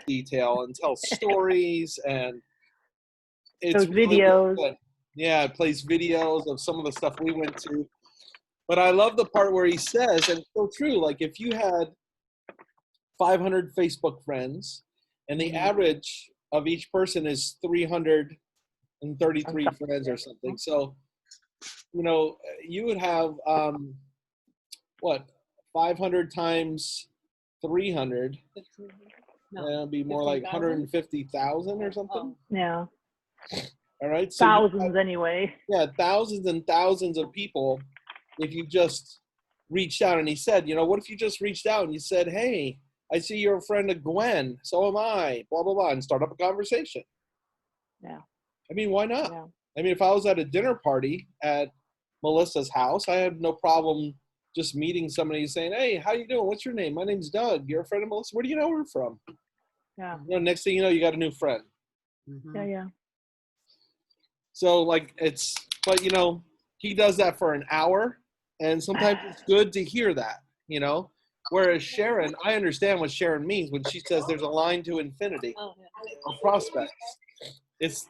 detail and tells stories, and it's Those really, really videos. good. Yeah, it plays videos of some of the stuff we went to. But I love the part where he says, and it's so true, like if you had 500 Facebook friends and the average of each person is 333 friends or something. So, you know, you would have, what, 500 times 300? It'd be more like 150,000 or something. Yeah. All right. So thousands anyway. Yeah, thousands and thousands of people. If you just reached out, and he said, you know, what if you just reached out and you said, hey, I see you're a friend of Gwen, so am I, blah, blah, blah, and start up a conversation. Yeah. I mean, why not? Yeah. I mean, if I was at a dinner party at Melissa's house, I had no problem just meeting somebody saying, hey, how you doing? What's your name? My name's Doug. You're a friend of Melissa. Where do you know her from? Yeah. You know, next thing you know, you got a new friend. Yeah, yeah. So, like, but, you know, he does that for an hour, and sometimes it's good to hear that, you know? Whereas Sharon, I understand what Sharon means when she says there's a line to infinity of prospects.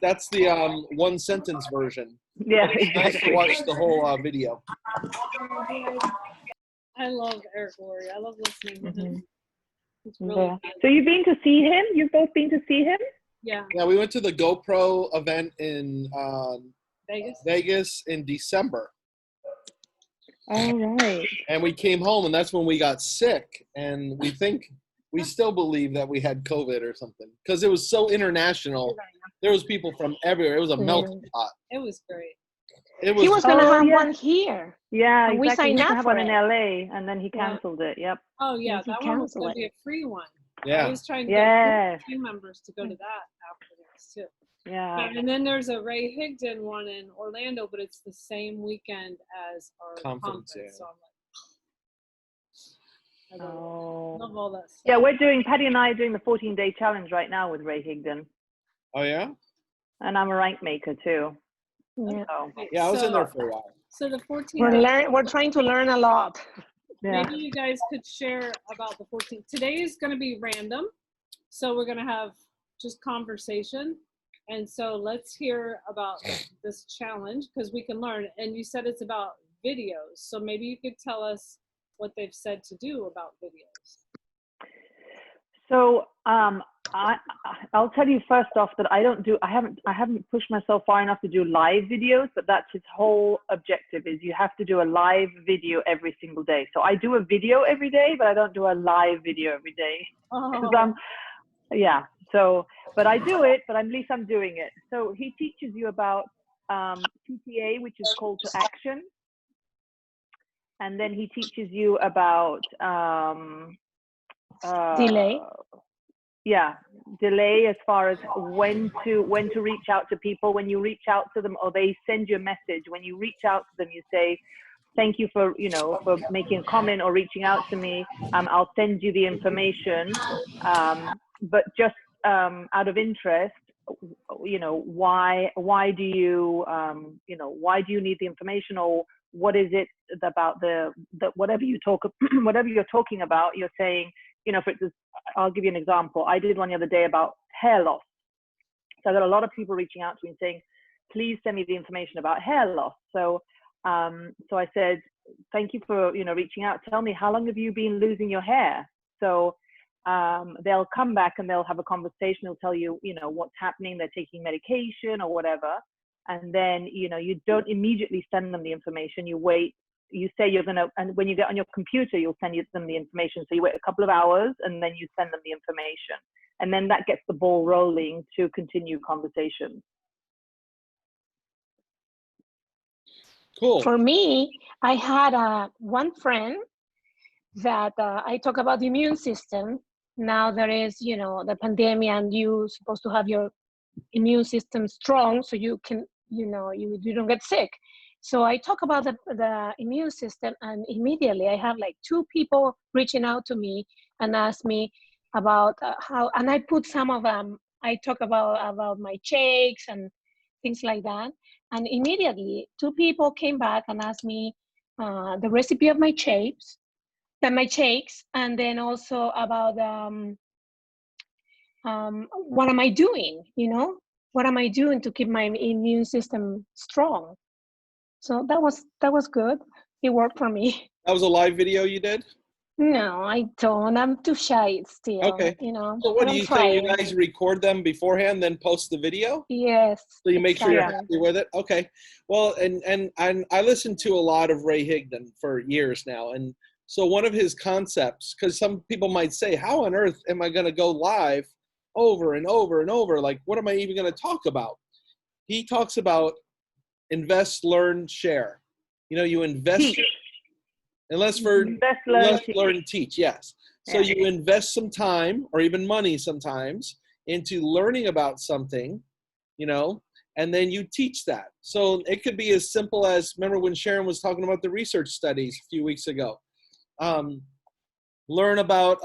That's the one sentence version. Yeah, It's nice to watch the whole video. I love Eric Worre. I love listening to him. It's really Yeah. So you've been to see him? You've both been to see him? Yeah. Yeah, we went to the GoPro event in Vegas in December. All right. And we came home, and that's when we got sick. And we still believe that we had COVID or something because it was so international. There was people from everywhere. It was a melting pot. It was great. He was going to have one here. Yeah, and exactly. we signed up have for one it. in LA, and then he canceled it. Yep. Oh yeah, Yes, he that one was canceled going to it. be a free one. Yeah. I was trying to get team members to go to that afterwards too. Yeah. And then there's a Ray Higdon one in Orlando, but it's the same weekend as our conference. Yeah. So I'm like, love all that stuff. Yeah, Patty and I are doing the 14-day challenge right now with Ray Higdon. Oh yeah? And I'm a rank maker too. Yeah. So. Yeah, I was in there for a while. So the 14. We're trying to learn a lot. Yeah. Maybe you guys could share about the 14. Today is going to be random, so we're going to have just conversation. And so let's hear about this challenge because we can learn. And you said it's about videos, so maybe you could tell us what they've said to do about videos. So I'll tell you first off that I haven't pushed myself far enough to do live videos, but that's his whole objective is you have to do a live video every single day. So I do a video every day, but I don't do a live video every day. But I do it, but at least I'm doing it. So he teaches you about CTA, which is call to action. And then he teaches you about delay. Yeah, delay as far as when to reach out to people. When you reach out to them or they send you a message, when you reach out to them, you say, thank you for making a comment or reaching out to me. I'll send you the information. But just out of interest, why do you why do you need the information, or what is it about the whatever you're talking about? You're saying, for instance, I'll give you an example. I did one the other day about hair loss. So I got a lot of people reaching out to me and saying, please send me the information about hair loss. So so I said, thank you for reaching out. Tell me, how long have you been losing your hair? So they'll come back and they'll have a conversation. They'll tell you, what's happening. They're taking medication or whatever. And then, you don't immediately send them the information. You wait. You say you're going to, and when you get on your computer, you'll send them the information. So you wait a couple of hours and then you send them the information. And then that gets the ball rolling to continue conversations. Cool. For me, I had one friend that I talk about the immune system. Now there is, the pandemic, and you're supposed to have your immune system strong so you can, you don't get sick. So I talk about the immune system, and immediately I have like 2 people reaching out to me and ask me about how, and I put some of them, I talk about my shakes and things like that. And immediately 2 people came back and asked me the recipe of my shakes, and then also about what am I doing? You know, what am I doing to keep my immune system strong? So that was good. It worked for me. That was a live video you did? No, I don't. I'm too shy still. Okay. You know, So what but do I'm you say? You trying. guys record them beforehand, then post the video? Yes. So you make sure you're exactly. happy with it? Okay. Well, and I listened to a lot of Ray Higdon for years now. And so one of his concepts, because some people might say, how on earth am I going to go live over and over and over? Like, what am I even going to talk about? He talks about invest, learn, share. You know, you invest, Teach. unless for Invest, learn, invest, teach. learn, teach. Yes. So Yeah. you invest some time or even money sometimes into learning about something, you know, and then you teach that. So it could be as simple as, remember when Sharon was talking about the research studies a few weeks ago, learn about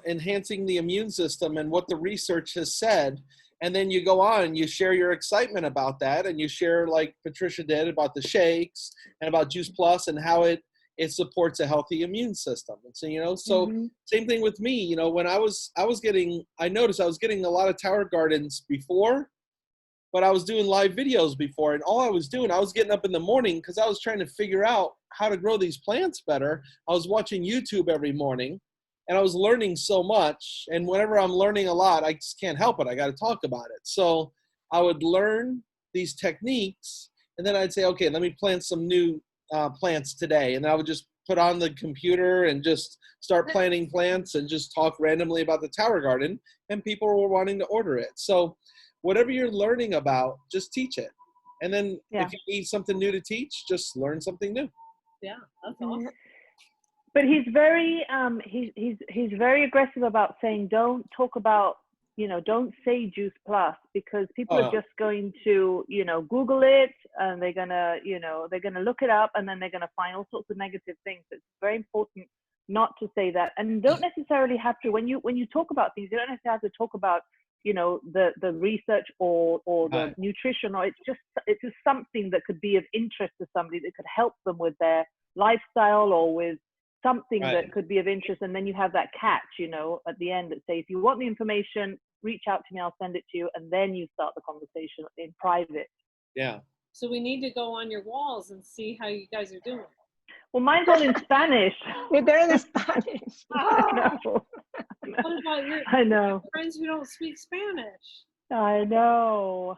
enhancing the immune system and what the research has said. And then you go on and you share your excitement about that, and you share, like Patricia did, about the shakes and about Juice Plus and how it supports a healthy immune system. And so, you know, so same thing with me, you know, when I noticed I was getting a lot of Tower Gardens before, but I was doing live videos before, and all I was doing, I was getting up in the morning because I was trying to figure out how to grow these plants better. I was watching YouTube every morning, and I was learning so much. And whenever I'm learning a lot, I just can't help it. I got to talk about it. So I would learn these techniques, and then I'd say, okay, let me plant some new plants today. And I would just put on the computer and just start planting plants and just talk randomly about the Tower Garden, and people were wanting to order it. So whatever you're learning about, just teach it. And then if you need something new to teach, just learn something new. Yeah, that's awesome. But he's very he's very aggressive about saying, don't talk about, you know, don't say Juice Plus, because people are just going to, you know, Google it, and they're gonna, you know, they're gonna look it up, and then they're gonna find all sorts of negative things. It's very important not to say that, and don't necessarily have to, when you talk about things, you don't necessarily have to talk about, you know, the research or the nutrition, or it's just something that could be of interest to somebody, that could help them with their lifestyle or with something that could be of interest. And then you have that catch, you know, at the end that say, if you want the information, reach out to me, I'll send it to you. And then you start the conversation in private. Yeah. So we need to go on your walls and see how you guys are doing. Well, mine's all in Spanish. They're in Spanish. I know. What about your friends who don't speak Spanish? I know.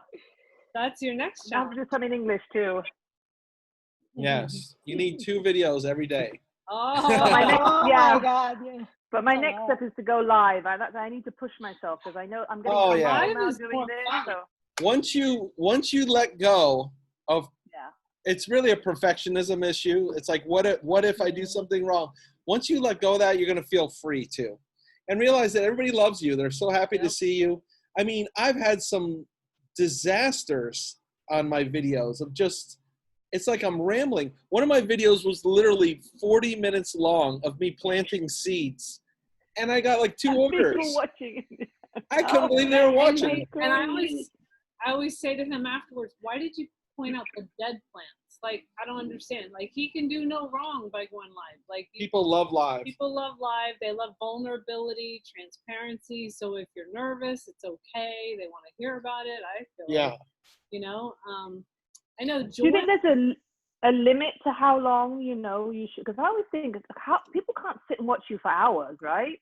That's your next I'll challenge. do some in English too. Yes. You need 2 videos every day. Oh, But my next, my God, yeah. But my next step is to go live. I need to push myself, because I know I'm getting now doing this. So. Once you let go of, it's really a perfectionism issue. It's like, what if I do something wrong? Once you let go of that, you're going to feel free too, and realize that everybody loves you. They're so happy to see you. I mean, I've had some disasters on my videos of just, it's like I'm rambling. One of my videos was literally 40 minutes long of me planting seeds, and I got like 2 orders. People watching. I couldn't believe they were watching. And I always say to him afterwards, why did you point out the dead plants? Like, I don't understand. Like, he can do no wrong by going live. Like, people love live. People love live. They love vulnerability, transparency. So if you're nervous, it's okay. They want to hear about it. I feel like, you know, I know. Do you think there's a limit to how long, you know, you should? Because I always think, how people can't sit and watch you for hours, right?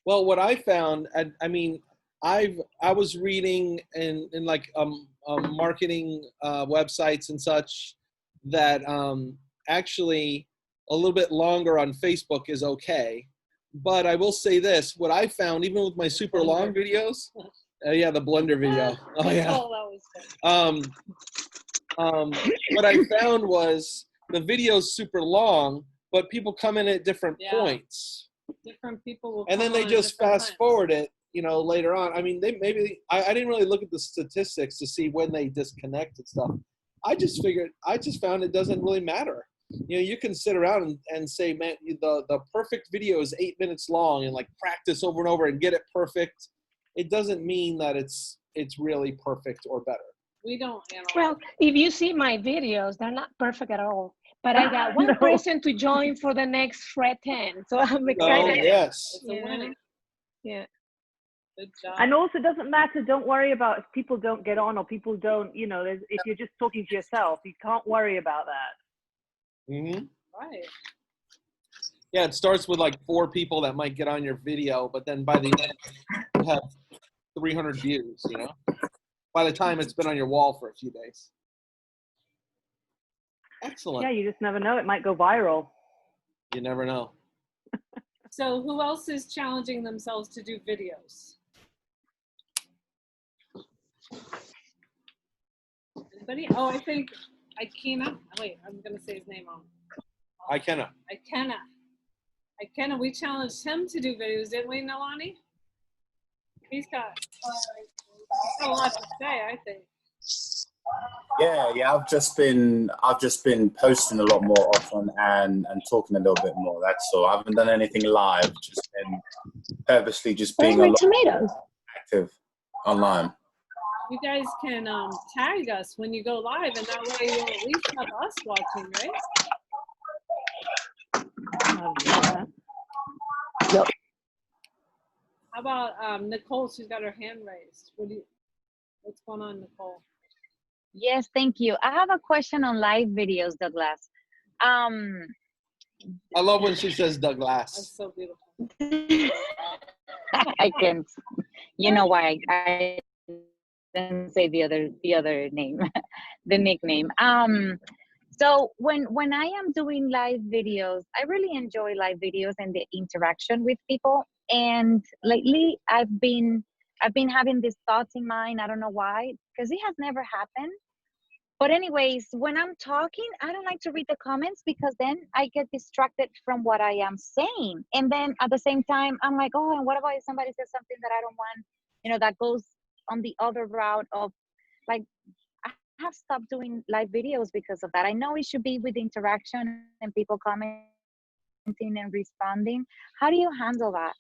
Well, what I found, I mean, I was reading in like marketing websites and such that actually a little bit longer on Facebook is okay. But I will say this: what I found, even with my super long videos, the blender video. Oh yeah. Oh, that was good. What I found was the video's super long, but people come in at different points. Different people will. And then they just fast forward it, you know, later on. I mean, I didn't really look at the statistics to see when they disconnect and stuff. I just found it doesn't really matter. You know, you can sit around and say, man, the perfect video is 8 minutes long, and like practice over and over and get it perfect. It doesn't mean that it's really perfect or better. We don't analyze. Well, if you see my videos, they're not perfect at all. But I got one person to join for the next Fred 10, so I'm excited. Oh, yes. It's a winning. Yeah. Good job. And also, it doesn't matter. Don't worry about if people don't get on or people don't, if you're just talking to yourself, you can't worry about that. Mm-hmm. Right. Yeah, it starts with like 4 people that might get on your video, but then by the end, you have 300 views, by the time it's been on your wall for a few days. Excellent. Yeah, you just never know. It might go viral. You never know. So who else is challenging themselves to do videos? Anybody? Oh, I think Ikena. Wait, I'm going to say his name wrong. Ikena. Ikena, we challenged him to do videos, didn't we, Nalani? He's got a lot to say, I think. Yeah. I've just been posting a lot more often and talking a little bit more. That's all. I haven't done anything live. Just been purposely just Where's being a my lot tomatoes? active online. You guys can tag us when you go live, and that way you'll at least have us watching, right? Yep. How about Nicole? She's got her hand raised. What's going on, Nicole? Yes, thank you. I have a question on live videos, Douglas. I love when she says That's Douglas. so beautiful. I can, you know why I didn't say the other name, the nickname. So when I am doing live videos, I really enjoy live videos and the interaction with people. And lately, I've been having these thoughts in mind. I don't know why, because it has never happened. But anyways, when I'm talking, I don't like to read the comments because then I get distracted from what I am saying. And then at the same time, I'm like, oh, and what about if somebody says something that I don't want, that goes on the other route of, like, I have stopped doing live videos because of that. I know it should be with interaction and people commenting and responding. How do you handle that?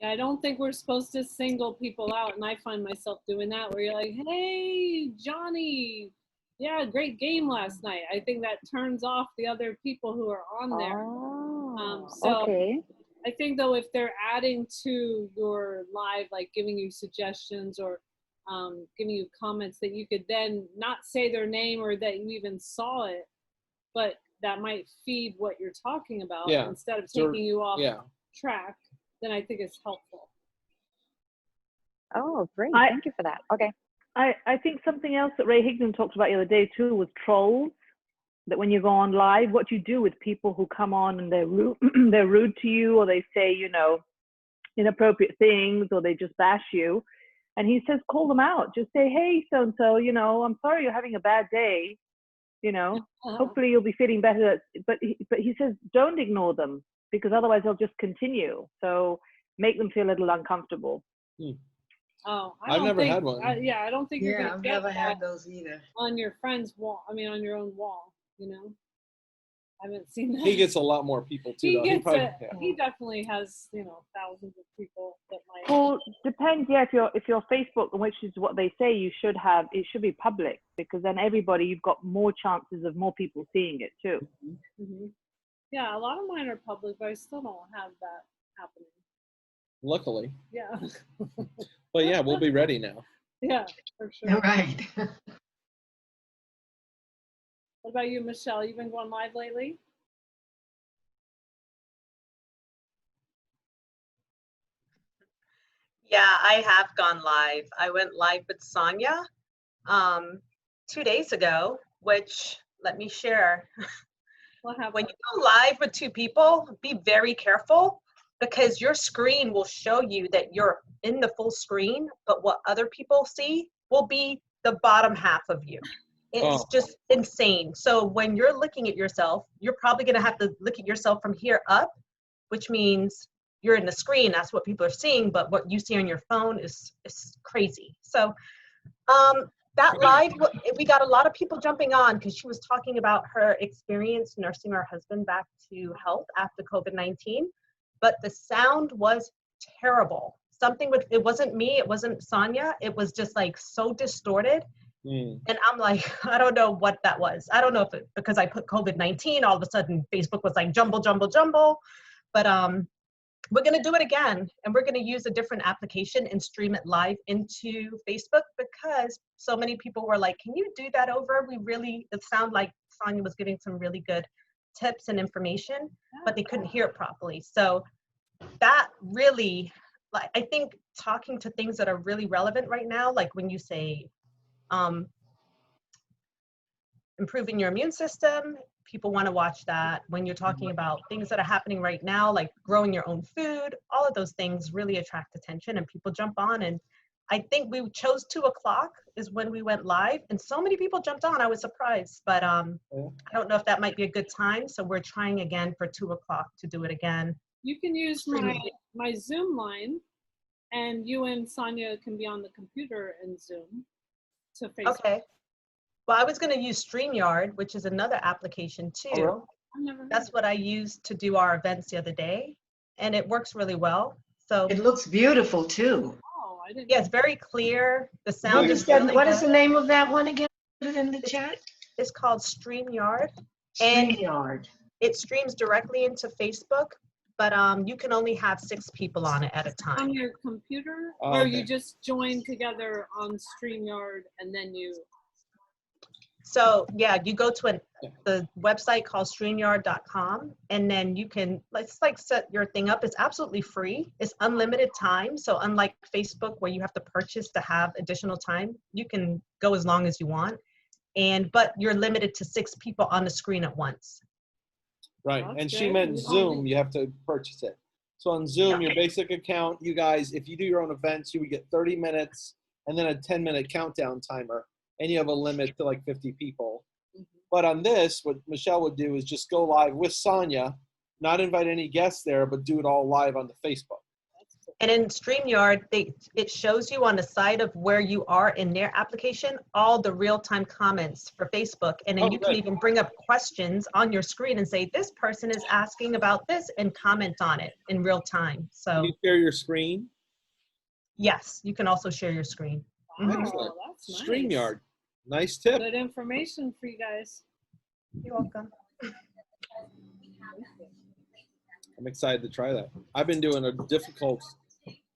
I don't think we're supposed to single people out, and I find myself doing that where you're like, hey, Johnny, yeah, great game last night. I think that turns off the other people who are on there. Okay. I think, though, if they're adding to your live, like giving you suggestions or giving you comments, that you could then not say their name or that you even saw it, but that might feed what you're talking about instead of taking you off track, then I think it's helpful. Oh, great. Thank you for that. Okay. I think something else that Ray Higdon talked about the other day too was trolls. That when you go on live, what you do with people who come on and they're rude, they're rude to you, or they say, inappropriate things, or they just bash you. And he says, call them out. Just say, hey, so-and-so, I'm sorry you're having a bad day. Hopefully you'll be feeling better. But he says, don't ignore them, because otherwise they'll just continue. So make them feel a little uncomfortable. Oh, I've never had one. I don't think you're gonna I've get never that had those either. on your friend's wall. I mean, on your own wall. I haven't seen that. He gets a lot more people too. He Though. gets He definitely has, thousands of people that might. Well, depends. Yeah, if you're Facebook, which is what they say, it should be public, because then you've got more chances of more people seeing it too. Mm-hmm. Yeah, a lot of mine are public, but I still don't have that happening. Luckily. Yeah. But yeah, we'll be ready now. Yeah, for sure. All right. What about you, Michelle? You been going live lately? Yeah, I have gone live. I went live with Sonia 2 days ago, which, let me share. What happened? When you go live with 2 people, be very careful, because your screen will show you that you're in the full screen, but what other people see will be the bottom half of you. It's just insane. So when you're looking at yourself, you're probably going to have to look at yourself from here up, which means you're in the screen. That's what people are seeing, but what you see on your phone is crazy. So that live, we got a lot of people jumping on because she was talking about her experience nursing her husband back to health after COVID-19, but the sound was terrible. It wasn't me, it wasn't Sonia, it was just like so distorted. And I'm like, I don't know what that was. I don't know if because I put COVID-19, all of a sudden Facebook was like jumble. But we're going to do it again, and we're going to use a different application and stream it live into Facebook, because so many people were like, can you do that over? It sounded like Sonia was giving some really good tips and information, but they couldn't hear it properly. So that really, like, I think talking to things that are really relevant right now, like when you say improving your immune system, people want to watch that. When you're talking about things that are happening right now, like growing your own food, all of those things really attract attention and people jump on. And I think we chose 2 o'clock is when we went live, and so many people jumped on. I was surprised, but I don't know if that might be a good time. So we're trying again for 2 o'clock to do it again. You can use my Zoom line, and you and Sonia can be on the computer and Zoom to Facebook. Okay. Well, I was going to use StreamYard, which is another application too. Oh, really? I've never heard That's of what I used to do our events the other day, and it works really well. So It looks beautiful too. it. Oh, I didn't. yeah, it's very clear. The sound is really What is the good. name of that one again? Put it in the chat. It's called StreamYard, and StreamYard. it streams directly into Facebook, but you can only have 6 people on it at a On time. your computer, Oh, or okay. you just join together on StreamYard and then you. So yeah, you go to the website called StreamYard.com, and then you can set your thing up. It's absolutely free. It's unlimited time. So unlike Facebook where you have to purchase to have additional time, you can go as long as you want. But you're limited to 6 people on the screen at once. Right, That's and she good. meant You Zoom, only- you have to purchase it. So on Zoom, your basic account, you guys, if you do your own events, you would get 30 minutes and then a 10-minute countdown timer, and you have a limit to like 50 people. But on this, what Michelle would do is just go live with Sonia, not invite any guests there, but do it all live on the Facebook. And in StreamYard, it shows you on the side of where you are in their application, all the real-time comments for Facebook. And then Oh, you can good. even bring up questions on your screen and say, this person is asking about this, and comment on it in real time. Can So you share your screen? yes, you can also share your screen. Wow, Excellent. that's nice. StreamYard. Nice tip. Good information for you guys. You're welcome. I'm excited to try that. I've been doing a difficult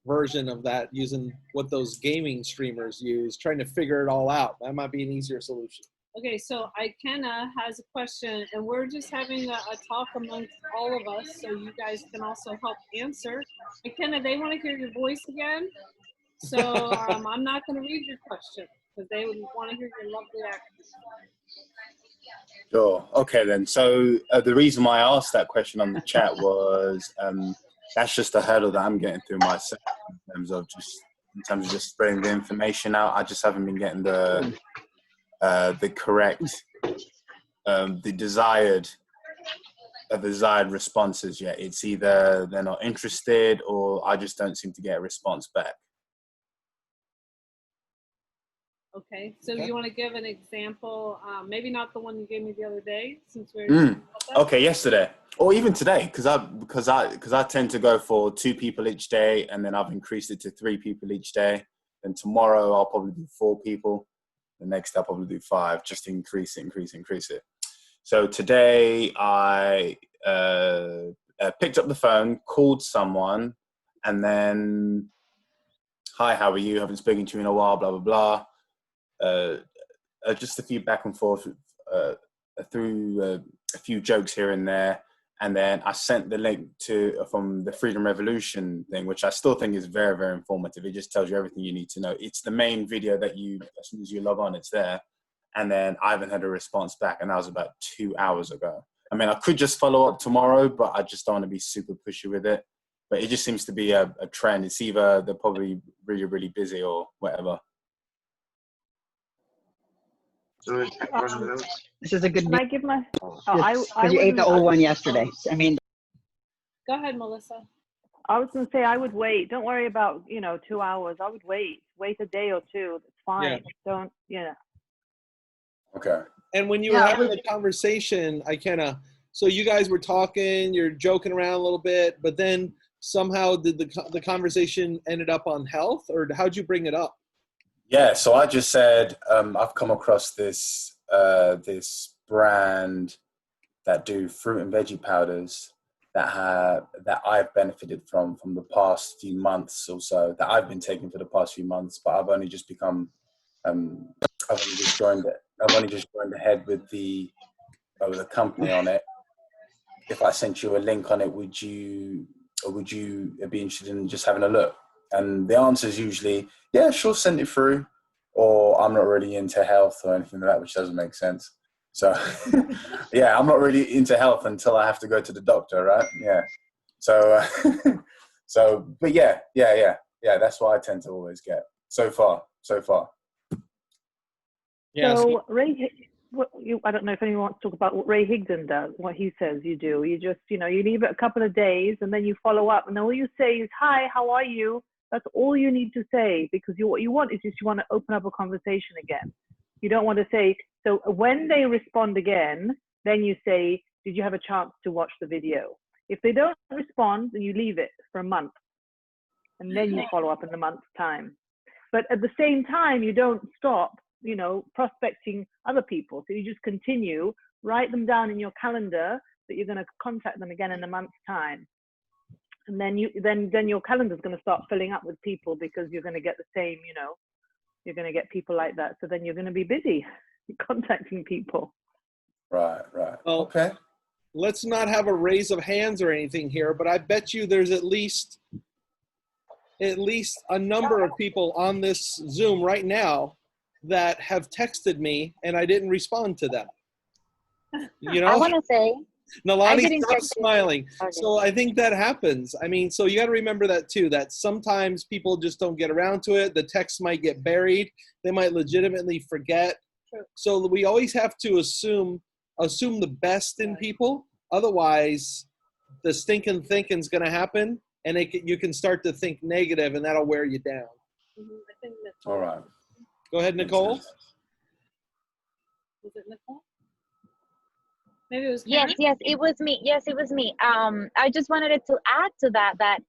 version of that using what those gaming streamers use, trying to figure it all out. That might be an easier solution. Okay, so Ikena has a question, and we're just having a talk amongst all of us, so you guys can also help answer. Ikena, they want to hear your voice again, so I'm not going to read your question because they would want to hear your lovely accent. Sure. Okay then. So the reason why I asked that question on the chat was that's just a hurdle that I'm getting through myself in terms of just spreading the information out. I just haven't been getting the correct, the desired responses yet. It's either they're not interested or I just don't seem to get a response back. Okay, so Okay. you want to give an example, maybe not the one you gave me the other day, since we're Okay, yesterday or even today, because I tend to go for 2 people each day, and then I've increased it to 3 people each day. And tomorrow I'll probably do 4 people. The next I'll probably do 5, just to increase it. So today I picked up the phone, called someone, and then, hi, how are you? Haven't spoken to you in a while, blah, blah, blah. Just a few back and forth through a few jokes here and there. And then I sent the link from the Freedom Revolution thing, which I still think is very, very informative. It just tells you everything you need to know. It's the main video that as soon as you log on, it's there. And then I haven't had a response back, and that was about 2 hours ago. I mean, I could just follow up tomorrow, but I just don't want to be super pushy with it. But it just seems to be a trend. It's either they're probably really, really busy or whatever. This is a good Can news I give my? because you ate the old one yesterday. I mean, Go ahead, Melissa. I was gonna say I would wait. Don't worry about 2 hours. I would wait. Wait a day or 2. It's fine. Yeah. Don't Okay. And when you were having the conversation, so you guys were talking, you're joking around a little bit, but then somehow did the conversation ended up on health, or how'd you bring it up? Yeah, so I just said I've come across this brand that do fruit and veggie powders that I've benefited from the past few months or so, that I've been taking for the past few months, but I've only just become, I've only just joined ahead with the company on it. If I sent you a link on it, would you be interested in just having a look? And the answer is usually, yeah, sure, send it through, or I'm not really into health or anything like that, which doesn't make sense. So, yeah, I'm not really into health until I have to go to the doctor, right? Yeah. So, but yeah, that's what I tend to always get. So far. Yeah. So Ray, I don't know if anyone wants to talk about what Ray Higdon does, what he says you do. You just, you leave it a couple of days and then you follow up, and then all you say is, hi, how are you? That's all you need to say, because what you want is just, you want to open up a conversation again. You don't want to say, so when they respond again, then you say, did you have a chance to watch the video? If they don't respond, then you leave it for a month, and then you follow up in a month's time. But at the same time, you don't stop, prospecting other people. So you just continue, write them down in your calendar that you're going to contact them again in a month's time. And then then your calendar is going to start filling up with people, because you're going to get the same, you're going to get people like that. So then you're going to be busy contacting people. Right. Well, Okay. Let's not have a raise of hands or anything here, but I bet you there's at least a number of people on this Zoom right now that have texted me and I didn't respond to them. I want to say, Nalani, stop check smiling. Okay. So I think that happens. I mean, so you got to remember that too, that sometimes people just don't get around to it. The text might get buried. They might legitimately forget. Sure. So we always have to assume the best in people. Otherwise, the stinking thinking's going to happen, and you can start to think negative, and that'll wear you down. I think All right. Go ahead, Nicole. Was it Nicole? Maybe it was Karen? Yes, it was me. Yes, it was me. I just wanted to add to that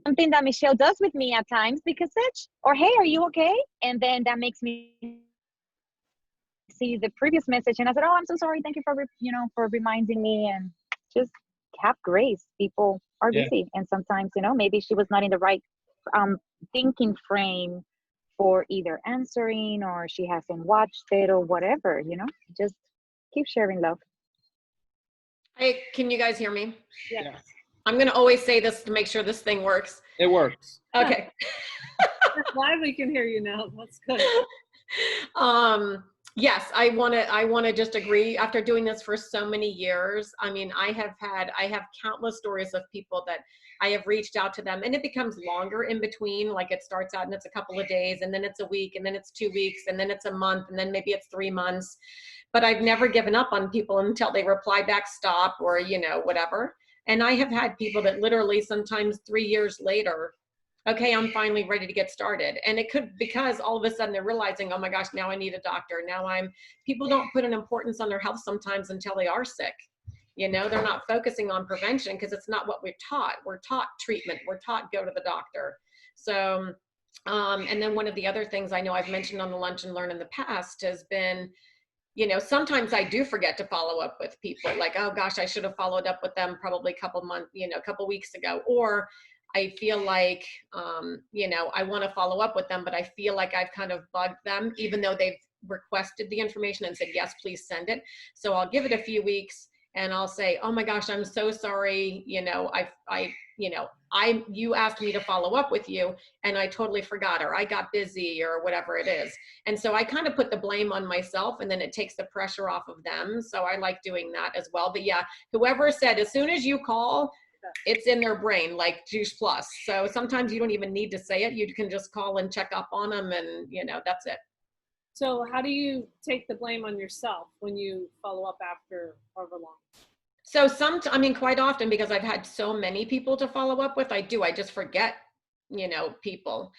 something that Michelle does with me at times, because or hey, are you okay? And then that makes me see the previous message, and I said, oh, I'm so sorry. Thank you for for reminding me, and just have grace. People are busy, and sometimes maybe she was not in the right thinking frame for either answering, or she hasn't watched it, or whatever. Just keep sharing love. Hey, can you guys hear me? Yeah. I'm going to always say this to make sure this thing works. It works. Okay. That's why we can hear you now. That's good. Yes, I want to just agree. After doing this for so many years, I mean, I have countless stories of people that I have reached out to them, and it becomes longer in between. Like, it starts out and it's a couple of days, and then it's a week, and then it's 2 weeks, and then it's a month, and then maybe it's 3 months. But I've never given up on people until they reply back, stop, or, whatever. And I have had people that literally sometimes 3 years later, okay, I'm finally ready to get started. And it could, because all of a sudden they're realizing, oh my gosh, now I need a doctor. People don't put an importance on their health sometimes until they are sick. They're not focusing on prevention because it's not what we're taught. We're taught treatment. We're taught go to the doctor. So, and then one of the other things I know I've mentioned on the Lunch and Learn in the past has been, sometimes I do forget to follow up with people, like, oh gosh, I should have followed up with them probably a couple weeks ago. Or I feel like, I want to follow up with them, but I feel like I've kind of bugged them, even though they've requested the information and said, yes, please send it. So I'll give it a few weeks and I'll say, oh my gosh, I'm so sorry. You asked me to follow up with you and I totally forgot, or I got busy, or whatever it is. And so I kind of put the blame on myself, and then it takes the pressure off of them. So I like doing that as well. But yeah, whoever said, as soon as you call, it's in their brain, like Juice Plus. So sometimes you don't even need to say it. You can just call and check up on them, and that's it. So how do you take the blame on yourself when you follow up after however long? So quite often, because I've had so many people to follow up with, I just forget, people.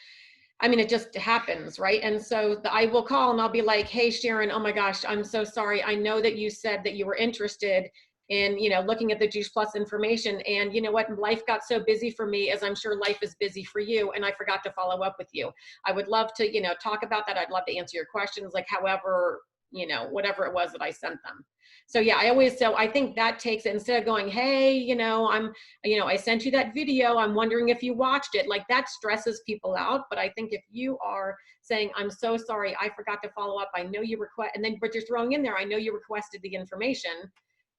I mean, it just happens, right? And so I will call and I'll be like, hey, Sharon, oh my gosh, I'm so sorry. I know that you said that you were interested in, looking at the Juice Plus information. And you know what? Life got so busy for me, as I'm sure life is busy for you. And I forgot to follow up with you. I would love to, talk about that. I'd love to answer your questions. Like, however, you know, whatever it was that I sent them. So yeah, so I think that takes it, instead of going, hey, you know, I sent you that video, I'm wondering if you watched it, like that stresses people out. But I think if you are saying, I'm so sorry, I forgot to follow up, I know you but you're throwing in there, I know you requested the information,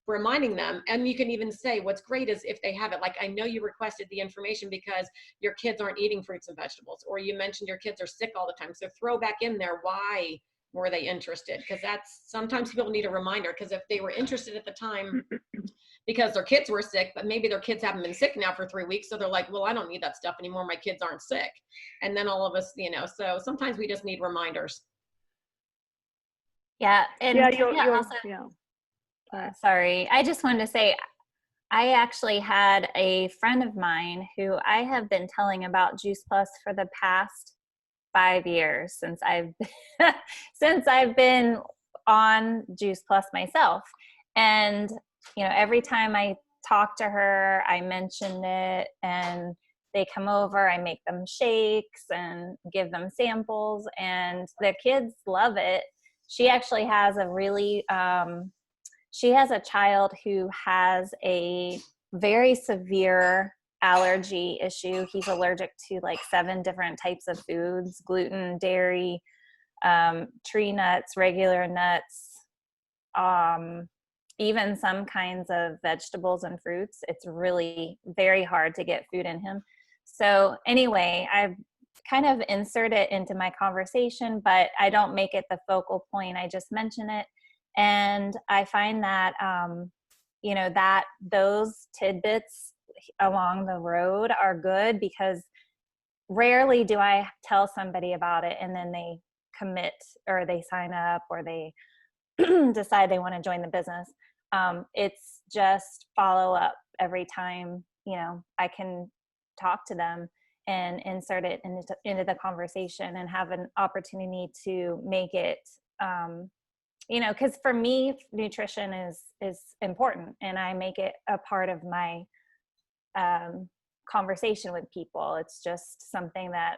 reminding them. And you can even say, what's great is if they have it, like, I know you requested the information because your kids aren't eating fruits and vegetables, or you mentioned your kids are sick all the time. So throw back in there, why were they interested? Because that's, sometimes people need a reminder, because if they were interested at the time because their kids were sick, but maybe their kids haven't been sick now for 3 weeks, so they're like, well, I don't need that stuff anymore, my kids aren't sick. And then all of us, you know, so sometimes we just need reminders. Yeah, and sorry, I just wanted to say, I actually had a friend of mine who I have been telling about Juice Plus for the past 5 years, since I've been on Juice Plus myself. And you know, every time I talk to her, I mention it, and they come over, I make them shakes and give them samples, and the kids love it. She actually has a really, she has a child who has a very severe allergy issue. He's allergic to like 7 different types of foods: gluten, dairy, tree nuts, regular nuts, even some kinds of vegetables and fruits. It's really very hard to get food in him. So anyway, I've kind of insert it into my conversation, but I don't make it the focal point. I just mention it. And I find that, you know, that those tidbits along the road are good, because rarely do I tell somebody about it and then they commit, or they sign up, or they decide they want to join the business. It's just follow up every time, you know, I can talk to them and insert it into the conversation and have an opportunity to make it, you know, because for me, nutrition is important, and I make it a part of my conversation with people. It's just something that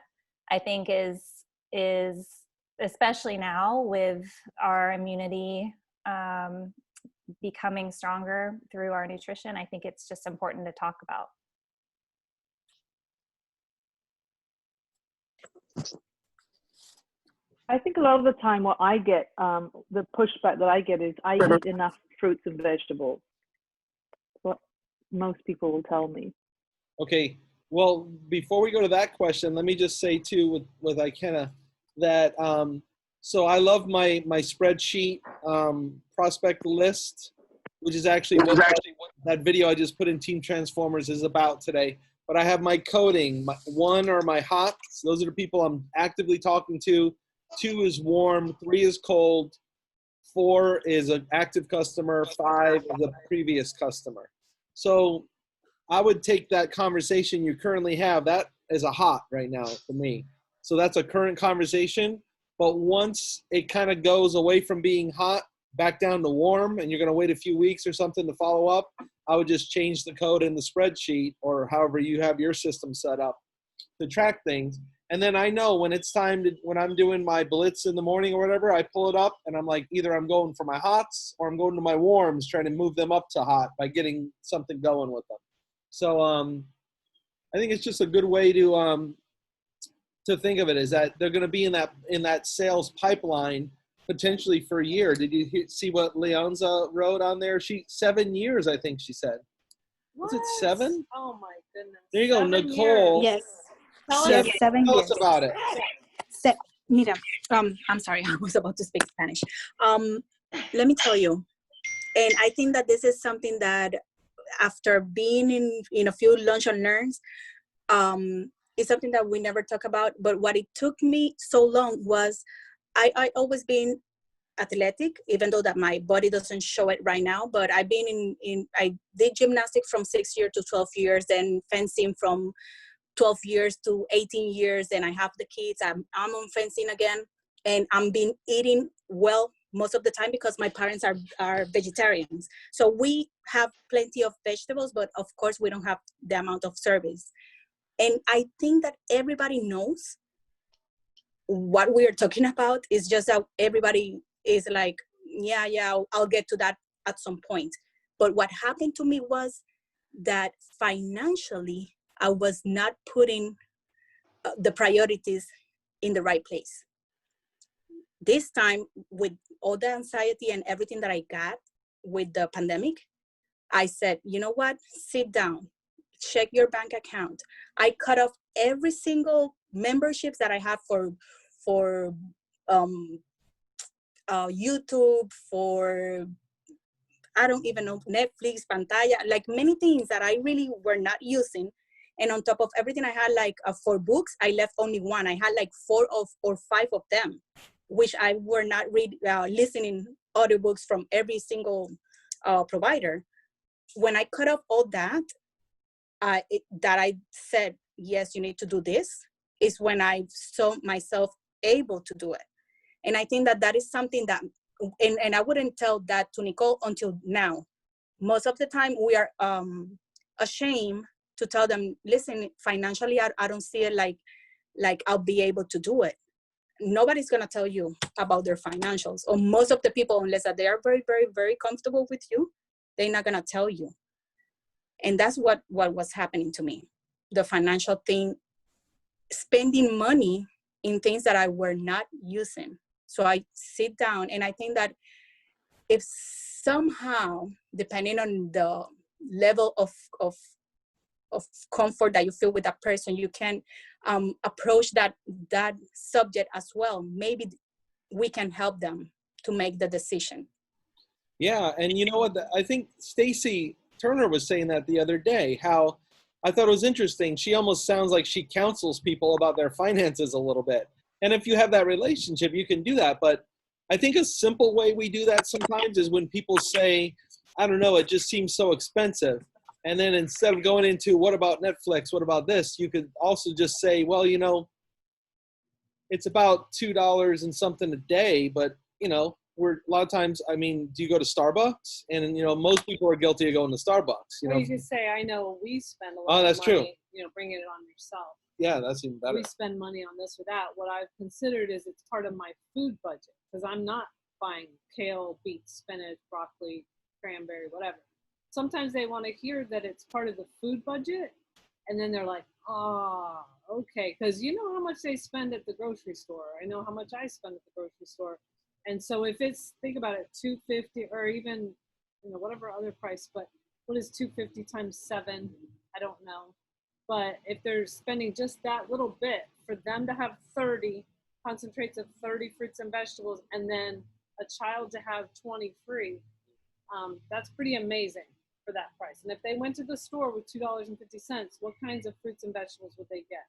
I think is especially now with our immunity becoming stronger through our nutrition, I think it's just important to talk about. I think a lot of the time what I get, the pushback that I get is I eat enough fruits and vegetables. What most people will tell me. Okay, well, before we go to that question, let me just say too with Ikenna that so I love my spreadsheet prospect list, which is actually what that video I just put in Team Transformers is about today. But I have my coding. 1 are my hots. Those are the people I'm actively talking to. 2 is warm. 3 is cold. 4 is an active customer. 5 is a previous customer. So I would take that conversation you currently have. That is a hot right now for me. So that's a current conversation. But once it kind of goes away from being hot back down to warm, and you're going to wait a few weeks or something to follow up, I would just change the code in the spreadsheet, or however you have your system set up to track things. And then I know when it's time to, when I'm doing my blitz in the morning or whatever, I pull it up and I'm like, either I'm going for my hots or I'm going to my warms, trying to move them up to hot by getting something going with them. So I think it's just a good way to think of it, is that they're going to be in that sales pipeline potentially for a year. Did you see what Leonza wrote on there? 7 years, I think she said. What? Was it 7? Oh my goodness. There you go, 7 Nicole. years. Yes. Yes, 7 Tell years. us about it. Mira, I'm sorry, I was about to speak Spanish. Let me tell you, and I think that this is something that after being in a few lunch and learns, it's something that we never talk about. But what it took me so long was I always been athletic, even though that my body doesn't show it right now. But I've been I did gymnastics from 6 years to 12 years, and fencing from 12 years to 18 years. And I have the kids. I'm on fencing again, and I'm been eating well most of the time because my parents are vegetarians. So we have plenty of vegetables, but of course we don't have the amount of service. And I think that everybody knows what we are talking about. Is just that everybody is like, yeah, I'll get to that at some point. But what happened to me was that financially, I was not putting the priorities in the right place. This time, with all the anxiety and everything that I got with the pandemic, I said, you know what, sit down, check your bank account. I cut off every single memberships that I have for YouTube, for, I don't even know, Netflix, Pantalla, like many things that I really were not using. And on top of everything, I had like 4 books. I left only 1. I had like 4 or 5 of them, which I were not listening audiobooks from every single provider. When I cut off all that, that I said, yes, you need to do this, is when I saw myself able to do it. And I think that is something that, and I wouldn't tell that to Nicole until now. Most of the time we are ashamed to tell them, listen, financially, I don't see it like I'll be able to do it. Nobody's gonna tell you about their financials, or most of the people, unless that they are very, very, very comfortable with you, they're not gonna tell you. And that's what was happening to me. The financial thing, spending money in things that I were not using. So I sit down, and I think that if somehow, depending on the level of comfort that you feel with that person, you can approach that subject as well. Maybe we can help them to make the decision. Yeah, and you know what? I think Stacy Turner was saying that the other day, how I thought it was interesting. She almost sounds like she counsels people about their finances a little bit. And if you have that relationship, you can do that. But I think a simple way we do that sometimes is when people say, I don't know, it just seems so expensive. And then instead of going into what about Netflix, what about this, you could also just say, well, you know, it's about $2 and something a day, but, you know, we're a lot of times, I mean, do you go to Starbucks? And, you know, most people are guilty of going to Starbucks. You know, you could say, I know we spend a lot Oh, that's of money, true. you know, bringing it on yourself. Yeah, that's even better. We spend money on this or that. What I've considered is it's part of my food budget, because I'm not buying kale, beets, spinach, broccoli, cranberry, whatever. Sometimes they want to hear that it's part of the food budget, and then they're like, oh, okay, because you know how much they spend at the grocery store. I know how much I spend at the grocery store. And so if it's, think about it, $2.50 or even, you know, whatever other price, but what is $2.50 times 7? I don't know. But if they're spending just that little bit, for them to have 30 concentrates of 30 fruits and vegetables, and then a child to have 20 free, that's pretty amazing for that price. And if they went to the store with $2.50, what kinds of fruits and vegetables would they get?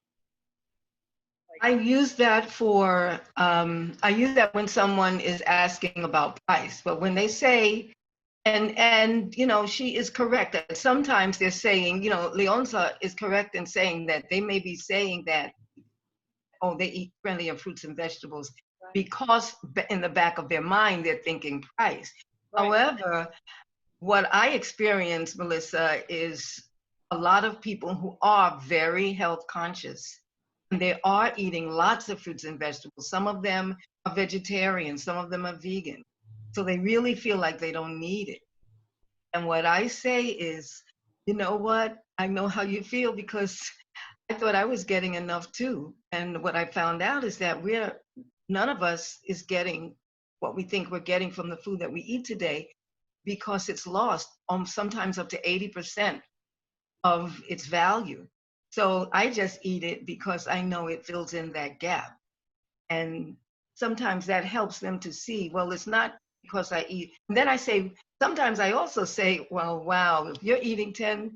I use that for, I use that when someone is asking about price, but when they say, and you know, she is correct that sometimes they're saying, you know, Leonza is correct in saying that they may be saying that, oh, they eat friendlier fruits and vegetables, right, because in the back of their mind, they're thinking price. Right. However, what I experience, Melissa, is a lot of people who are very health conscious. And they are eating lots of fruits and vegetables. Some of them are vegetarian, some of them are vegan. So they really feel like they don't need it. And what I say is, you know what? I know how you feel, because I thought I was getting enough too. And what I found out is that none of us is getting what we think we're getting from the food that we eat today, because it's lost sometimes up to 80% of its value. So I just eat it because I know it fills in that gap. And sometimes that helps them to see, well, it's not because I eat. And then I say, sometimes I also say, well, wow, if you're eating 10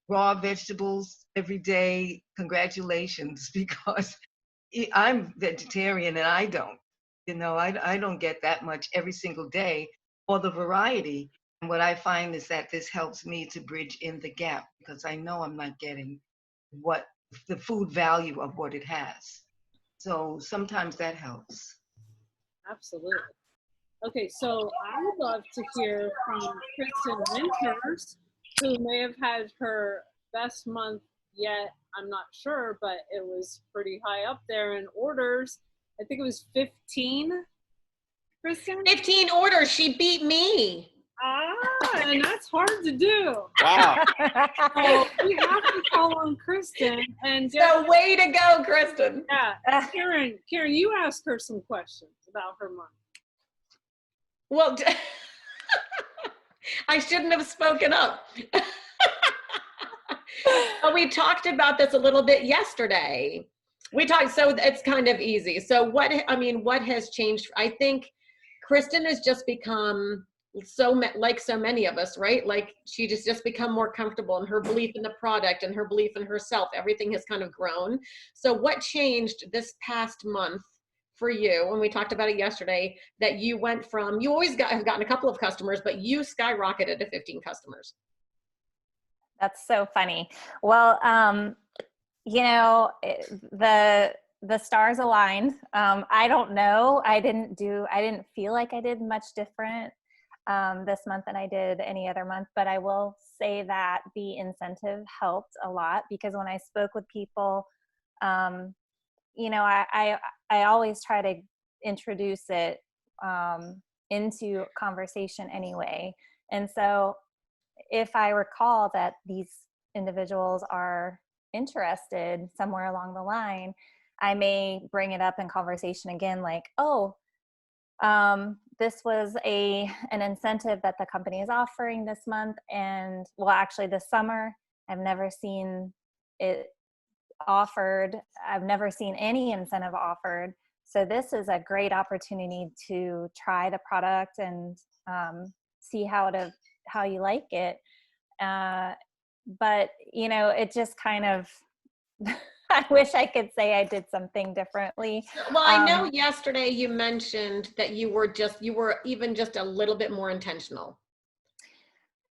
raw vegetables every day, congratulations, because I'm vegetarian and I don't. You know, I don't get that much every single day, or the variety. And what I find is that this helps me to bridge in the gap, because I know I'm not getting what the food value of what it has. So sometimes that helps. Absolutely. Okay, so I would love to hear from Kristen Winters, who may have had her best month yet. I'm not sure, but it was pretty high up there in orders. I think it was 15 Kristen? 15 orders. She beat me. And that's hard to do. Wow. So we have to call on Kristen. And So way to go, Kristen. Yeah, Karen, you ask her some questions about her month. Well, I shouldn't have spoken up. We talked about this a little bit yesterday. We talked, so it's kind of easy. So what has changed? I think Kristen has just become like so many of us, right? Like she just become more comfortable in her belief in the product and her belief in herself. Everything has kind of grown. So what changed this past month for you, when we talked about it yesterday, that you went from, you always have gotten a couple of customers, but you skyrocketed to 15 customers? That's so funny. Well, the stars aligned. I don't know. I didn't feel like I did much different this month than I did any other month, but I will say that the incentive helped a lot, because when I spoke with people, I always try to introduce it into conversation anyway. And so if I recall that these individuals are interested somewhere along the line, I may bring it up in conversation again, like, this was an incentive that the company is offering this month, and well, actually this summer. I've never seen it offered. I've never seen any incentive offered. So this is a great opportunity to try the product and see how you like it. But it just kind of, I wish I could say I did something differently. Well, I know yesterday you mentioned that you were even just a little bit more intentional.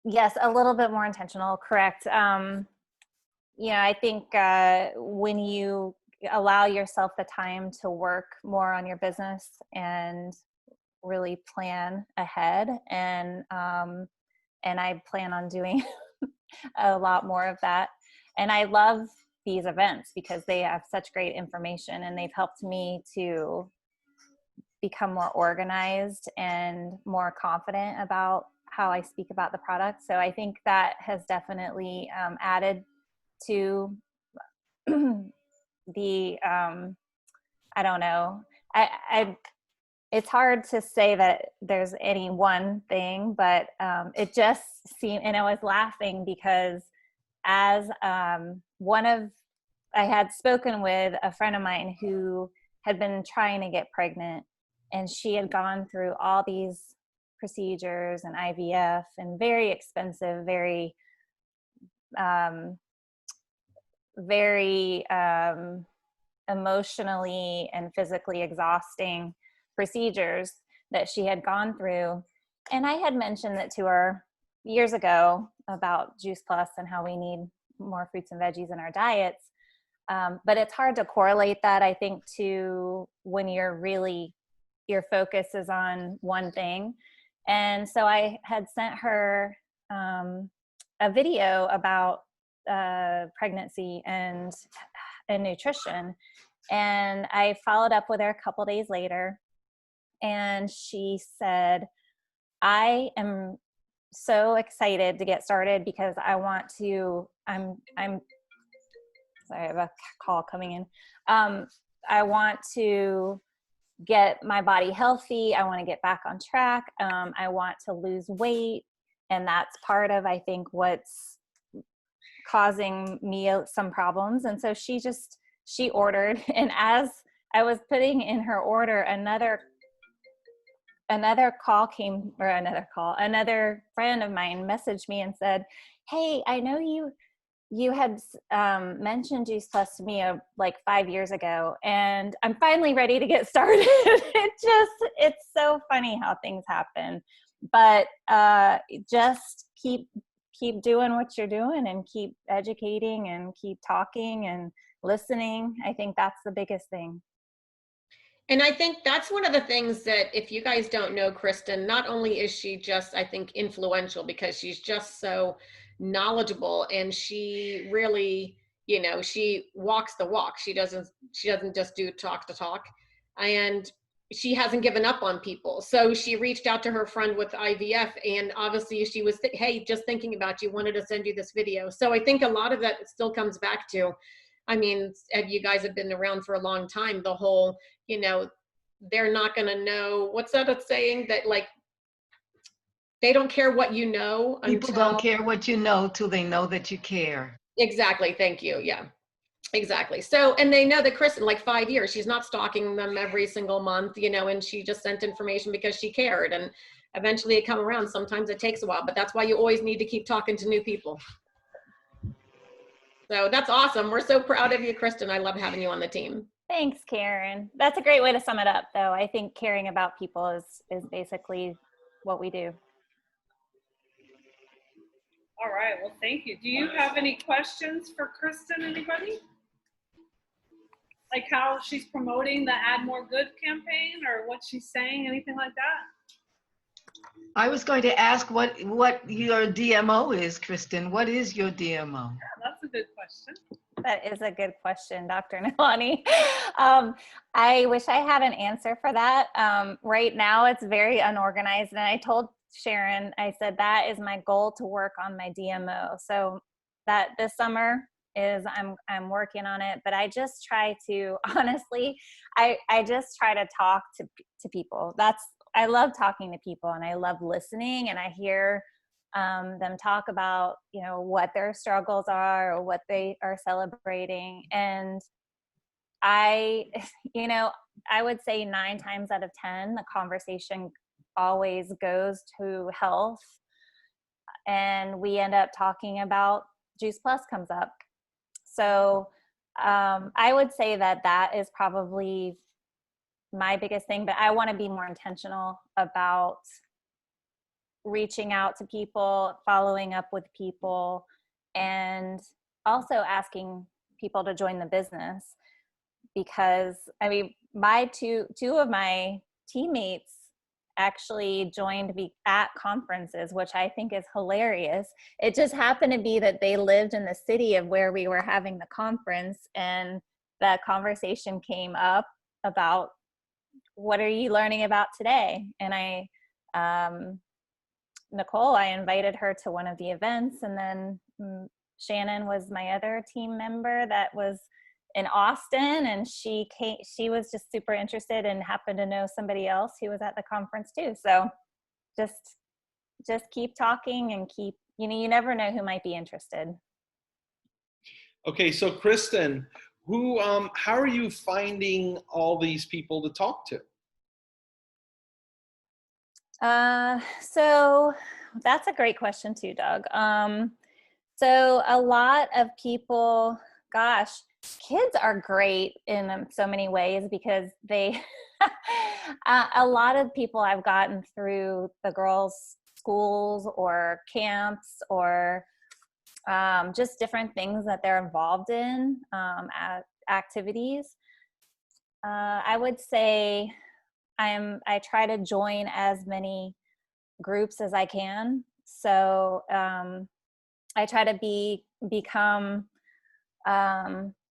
Yes, a little bit more intentional, correct. I think when you allow yourself the time to work more on your business and really plan ahead, and I plan on doing a lot more of that. And I love these events because they have such great information, and they've helped me to become more organized and more confident about how I speak about the product. So I think that has definitely added to the I don't know. It's hard to say that there's any one thing, but it just seemed, and I was laughing because as I had spoken with a friend of mine who had been trying to get pregnant, and she had gone through all these procedures and IVF and very expensive, very emotionally and physically exhausting procedures that she had gone through. And I had mentioned that to her years ago about Juice Plus and how we need more fruits and veggies in our diets. But it's hard to correlate that, I think, to when your focus is on one thing. And so I had sent her a video about pregnancy and nutrition. And I followed up with her a couple days later, and she said, I am so excited to get started because I'm sorry, I have a call coming in. I want to get my body healthy. I want to get back on track. I want to lose weight. And that's part of, I think, what's causing me some problems. And so she ordered, and as I was putting in her order, another friend of mine messaged me and said, hey, I know you had mentioned Juice Plus to me like 5 years ago, and I'm finally ready to get started. It's so funny how things happen, but just keep doing what you're doing and keep educating and keep talking and listening. I think that's the biggest thing. And I think that's one of the things that, if you guys don't know Kristen, not only is she just, I think, influential because she's just so knowledgeable, and she really, she walks the walk. She doesn't just do talk the talk. And she hasn't given up on people. So she reached out to her friend with IVF, and obviously she was, hey, just thinking about you, wanted to send you this video. So I think a lot of that still comes back to, I mean, you guys have been around for a long time, the whole, you know, they're not going to know, what's that saying, that like, they don't care what you know. People don't care what you know till they know that you care. Exactly. Thank you. Yeah. Exactly. So, and they know that Kristen, like 5 years, she's not stalking them every single month, you know, and she just sent information because she cared, and eventually it come around. Sometimes it takes a while, but that's why you always need to keep talking to new people. So that's awesome. We're so proud of you, Kristen. I love having you on the team. Thanks, Karen. That's a great way to sum it up, though. I think caring about people is basically what we do. All right. Well, thank you. Do you have any questions for Kristen, anybody? Like how she's promoting the Add More Good campaign, or what she's saying, anything like that? I was going to ask what your DMO is, Kristen. What is your DMO? Yeah, that's a good question. That is a good question, Dr. Nalani. I wish I had an answer for that. Right now, it's very unorganized, and I told Sharon, I said that is my goal, to work on my DMO. So that this summer is I'm working on it, but I just try to, honestly, I just try to talk to people. I love talking to people, and I love listening, and I hear them talk about, you know, what their struggles are or what they are celebrating. And I would say 9 times out of 10, the conversation always goes to health, and we end up talking about Juice Plus comes up. So I would say that is probably my biggest thing, but I want to be more intentional about reaching out to people, following up with people, and also asking people to join the business. Because I mean, my two of my teammates actually joined me at conferences, which I think is hilarious. It just happened to be that they lived in the city of where we were having the conference, and the conversation came up about, what are you learning about today? And Nicole, I invited her to one of the events, and then Shannon was my other team member that was in Austin, and she was just super interested and happened to know somebody else who was at the conference too. So just keep talking, and keep, you never know who might be interested. Okay, so Kristen, how are you finding all these people to talk to? So that's a great question too, Doug. So a lot of people, gosh, kids are great in so many ways, because they, a lot of people I've gotten through the girls' schools or camps, or just different things that they're involved in, activities. I would say I try to join as many groups as I can. So I try to become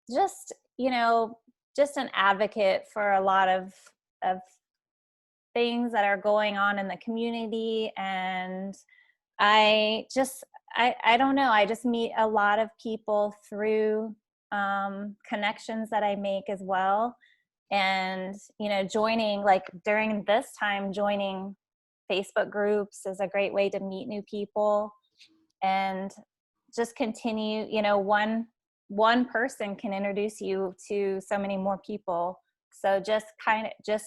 just an advocate for a lot of things that are going on in the community. And I don't know, I just meet a lot of people through connections that I make as well. And, joining, like during this time, joining Facebook groups is a great way to meet new people, and just continue, one person can introduce you to so many more people. So just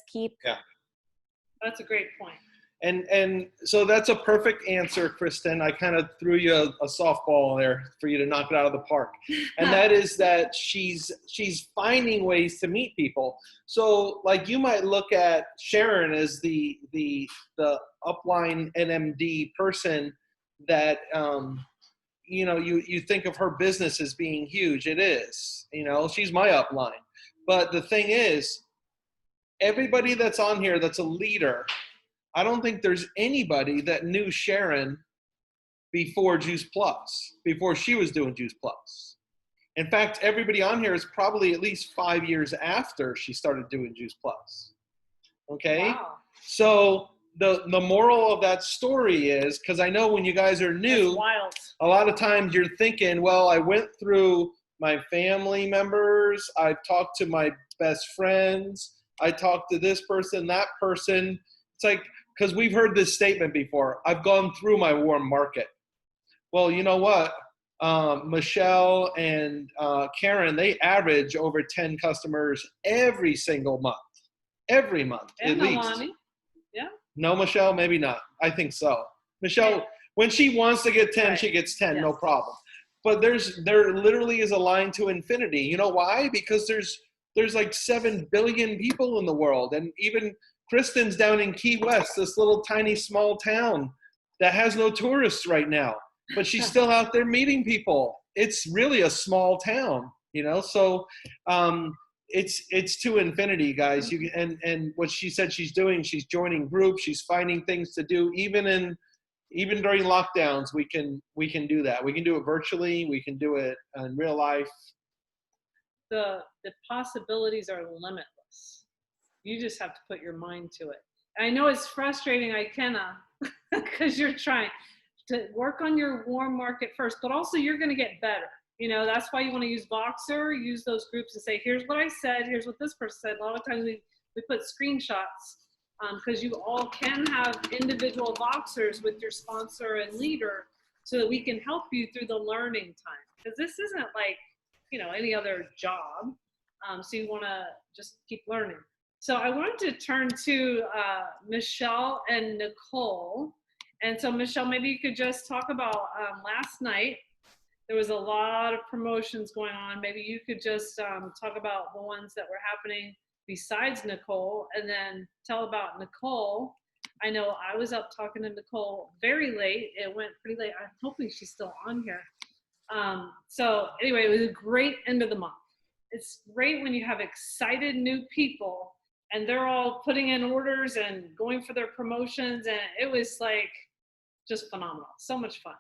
keep. Yeah. That's a great point. And so that's a perfect answer, Kristen. I kind of threw you a softball there for you to knock it out of the park. And that is that she's finding ways to meet people. So like, you might look at Sharon as the upline NMD person that, you think of her business as being huge. It is, she's my upline. But the thing is, everybody that's on here that's a leader, I don't think there's anybody that knew Sharon before Juice Plus, before she was doing Juice Plus. In fact, everybody on here is probably at least 5 years after she started doing Juice Plus. Okay. Wow. So the moral of that story is, because I know when you guys are new, That's wild. a lot of times you're thinking, well, I went through my family members, I've talked to my best friends, I talked to this person, that person. It's like, because we've heard this statement before, I've gone through my warm market. Well, you know what? Michelle and Karen, they average over 10 customers every single month. Every month, And at least. Nalani. Yeah. No, Michelle, maybe not. I think so. Michelle, when she wants to get 10, Right. she gets 10, no Yes. problem. But there literally is a line to infinity. You know why? Because there's like 7 billion people in the world. And even Kristen's down in Key West, this little tiny small town that has no tourists right now. But she's still out there meeting people. It's really a small town, you know? So it's to infinity, guys. And what she said she's doing, she's joining groups, she's finding things to do. Even during lockdowns, we can do that. We can do it virtually. We can do it in real life. The possibilities are limitless. You just have to put your mind to it. I know it's frustrating, Ikenna, because you're trying to work on your warm market first, but also you're going to get better. You know, that's why you want to use Voxer, use those groups to say, here's what I said, here's what this person said. A lot of times we put screenshots because you all can have individual Voxers with your sponsor and leader so that we can help you through the learning time. Because this isn't like, you know, any other job. So you want to just keep learning. So I wanted to turn to Michelle and Nicole. And so Michelle, maybe you could just talk about last night. There was a lot of promotions going on. Maybe you could just talk about the ones that were happening besides Nicole, and then tell about Nicole. I know I was up talking to Nicole very late. It went pretty late. I'm hoping she's still on here. So anyway, it was a great end of the month. It's great when you have excited new people and they're all putting in orders and going for their promotions, and it was like just phenomenal. So much fun.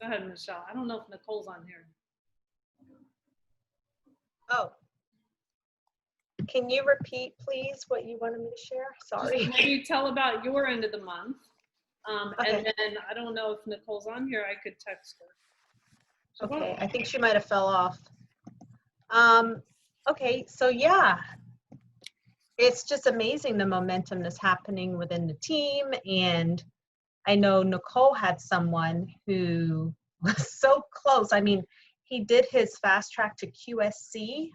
Go ahead, Michelle. I don't know if Nicole's on here. Oh. Can you repeat, please, what you wanted me to share? Sorry. Maybe tell about your end of the month. Okay. And then I don't know if Nicole's on here. I could text her. Okay, I think she might have fell off. Okay, so yeah, it's just amazing the momentum that's happening within the team. And I know Nicole had someone who was so close. I mean, he did his fast track to QSC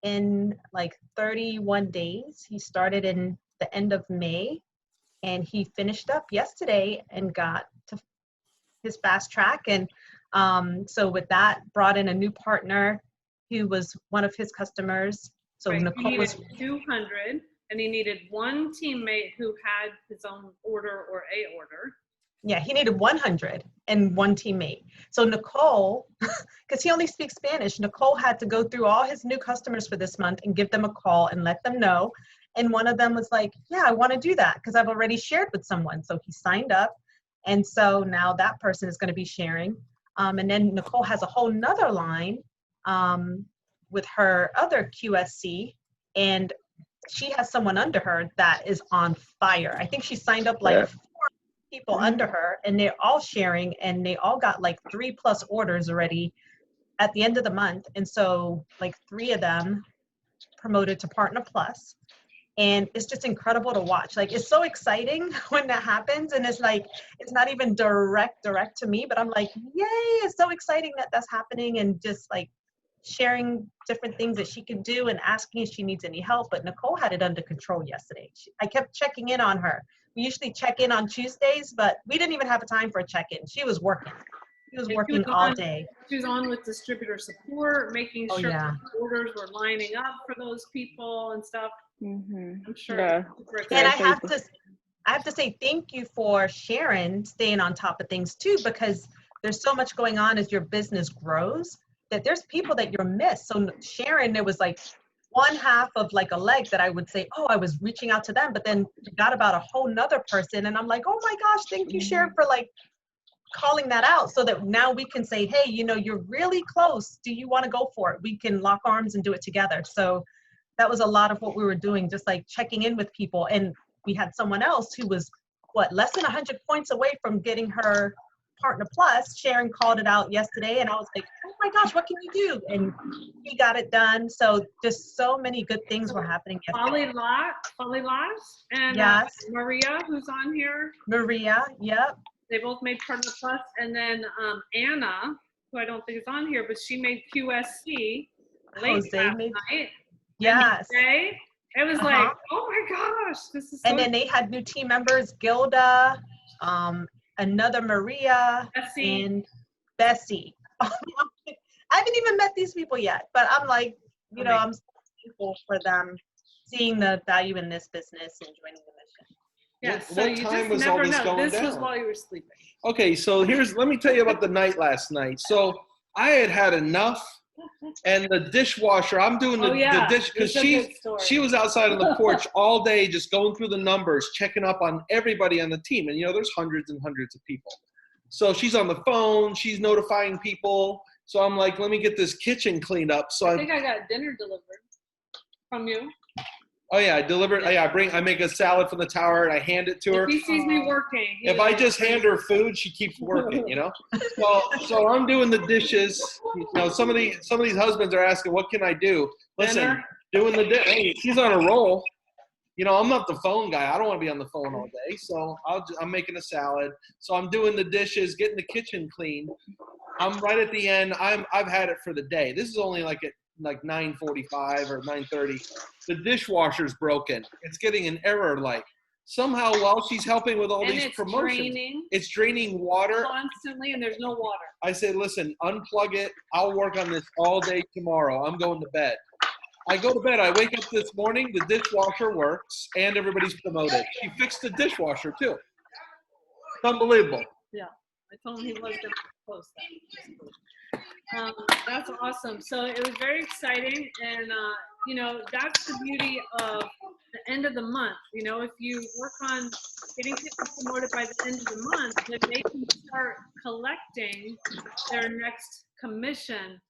in like 31 days. He started in the end of May and he finished up yesterday and got to his fast track. And so with that, brought in a new partner who was one of his customers. So right. Nicole He was needed 200 and he needed one teammate who had his own order or a order. Yeah, he needed 100 and one teammate. So Nicole, because he only speaks Spanish, Nicole had to go through all his new customers for this month and give them a call and let them know. And one of them was like, yeah, I want to do that because I've already shared with someone. So he signed up. And so now that person is going to be sharing. And then Nicole has a whole nother line with her other QSC. And she has someone under her that is on fire. I think she signed up like 4 people under her, and they're all sharing, and they all got like 3+ orders already at the end of the month. And so like 3 of them promoted to Partner Plus. And it's just incredible to watch. Like, it's so exciting when that happens. And it's like, it's not even direct to me, but I'm like, yay, it's so exciting that that's happening. And just like sharing different things that she can do and asking if she needs any help. But Nicole had it under control yesterday. I kept checking in on her. We usually check in on Tuesdays, but we didn't even have a time for a check-in. She was working. She was working all day. She was on with distributor support, making sure yeah. the orders were lining up for those people and stuff. I'm sure. Yeah. And I have to say thank you for Sharon staying on top of things too, because there's so much going on as your business grows that there's people that you're missed. So Sharon, there was like one half of like a leg that I would say, oh, I was reaching out to them, but then forgot about a whole nother person. And I'm like, oh my gosh, thank you, Sharon, for like calling that out so that now we can say, hey, you know, you're really close. Do you want to go for it? We can lock arms and do it together. So that was a lot of what we were doing, just like checking in with people. And we had someone else who was less than 100 points away from getting her Partner Plus. Sharon called it out yesterday, and I was like, oh my gosh, what can you do? And he got it done. So just so many good things were happening yesterday. Polly Lash and Yes. Maria, who's on here. Maria, yep. They both made Partner Plus, and then Anna, who I don't think is on here, but she made QSC late Jose last made- night. Yes. Jose, it was like, oh my gosh, this is so And then they had new team members, Gilda, another Maria, Bessie. and Bessie. I haven't even met these people yet, but I'm like, you know, I'm so thankful for them seeing the value in this business and joining the mission. Yeah, so What you time just was all never this know. going This was down? while you were sleeping. Okay, so let me tell you about the night last night. So I had enough, and the dishwasher, I'm doing the dish, because she was outside on the porch all day just going through the numbers, checking up on everybody on the team. And, you know, there's hundreds and hundreds of people. So she's on the phone, she's notifying people. So I'm like, let me get this kitchen cleaned up. So I think I got dinner delivered from you. Oh yeah, I deliver. I make a salad from the tower and I hand it to her. If he sees me working. If I just hand her food, she keeps working, you know. So I'm doing the dishes. You know, some of these husbands are asking, what can I do? Listen, Dinner? doing the hey, she's on a roll. You know, I'm not the phone guy. I don't want to be on the phone all day. So I'm making a salad. So I'm doing the dishes, getting the kitchen clean. I'm right at the end. I've had it for the day. This is only like at 9:45 or 9:30. The dishwasher's broken. It's getting an error like. Somehow while she's helping with all And these it's promotions, draining it's draining water. constantly, and there's no water. I say, listen, unplug it. I'll work on this all day tomorrow. I'm going to bed. I go to bed. I wake up this morning. The dishwasher works, and everybody's promoted. She fixed the dishwasher, too. It's unbelievable. Yeah, I told him he was going to post that. That's awesome. So it was very exciting, and you know, that's the beauty of the end of the month. You know, if you work on getting people promoted by the end of the month, then they can start collecting their next commission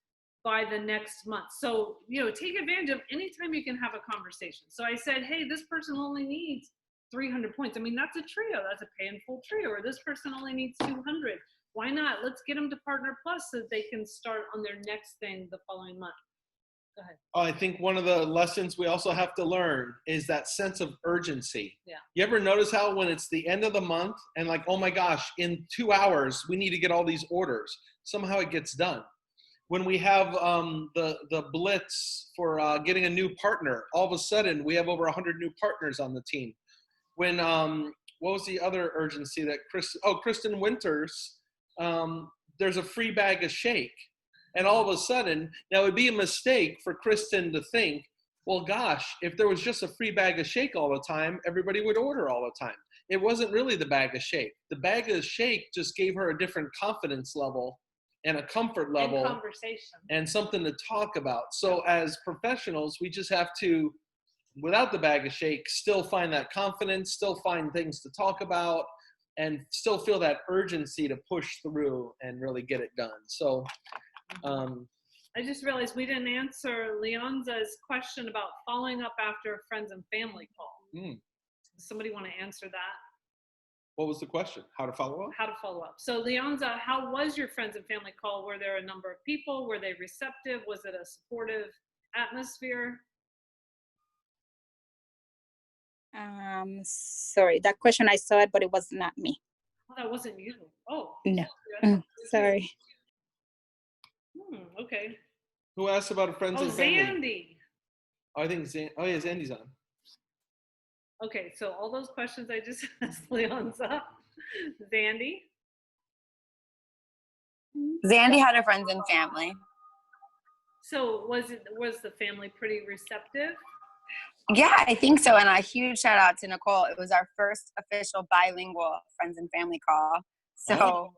by the next month. So, you know, take advantage of any time you can have a conversation. So I said, hey, this person only needs 300 points. I mean, that's a trio. That's a pay in full trio. Or this person only needs 200. Why not? Let's get them to Partner Plus so that they can start on their next thing the following month. Go ahead. I think one of the lessons we also have to learn is that sense of urgency. Yeah. You ever notice how when it's the end of the month and like, oh my gosh, in 2 hours, we need to get all these orders. Somehow it gets done. When we have the blitz for getting a new partner, all of a sudden we have over 100 new partners on the team. When, what was the other urgency that Kristen Winters, there's a free bag of shake. And all of a sudden, now it would be a mistake for Kristen to think, well, gosh, if there was just a free bag of shake all the time, everybody would order all the time. It wasn't really the bag of shake. The bag of shake just gave her a different confidence level and a comfort level and conversation and something to talk about. So as professionals, we just have to, without the bag of shake, still find that confidence, still find things to talk about, and still feel that urgency to push through and really get it done. So I just realized we didn't answer Leonza's question about following up after a friends and family call. Does somebody want to answer that? What was the question? How to follow up? How to follow up. So Leonza, how was your friends and family call? Were there a number of people? Were they receptive? Was it a supportive atmosphere? Sorry, that question I saw it, but it was not me. Oh, that wasn't you. Oh. No. Sorry. Okay. Who asked about a friends and family? Zandy. I think Zandy's on. Okay, so all those questions I just asked Leonza. Zandy? Zandy had a friends and family. So was the family pretty receptive? Yeah, I think so. And a huge shout out to Nicole. It was our first official bilingual friends and family call. So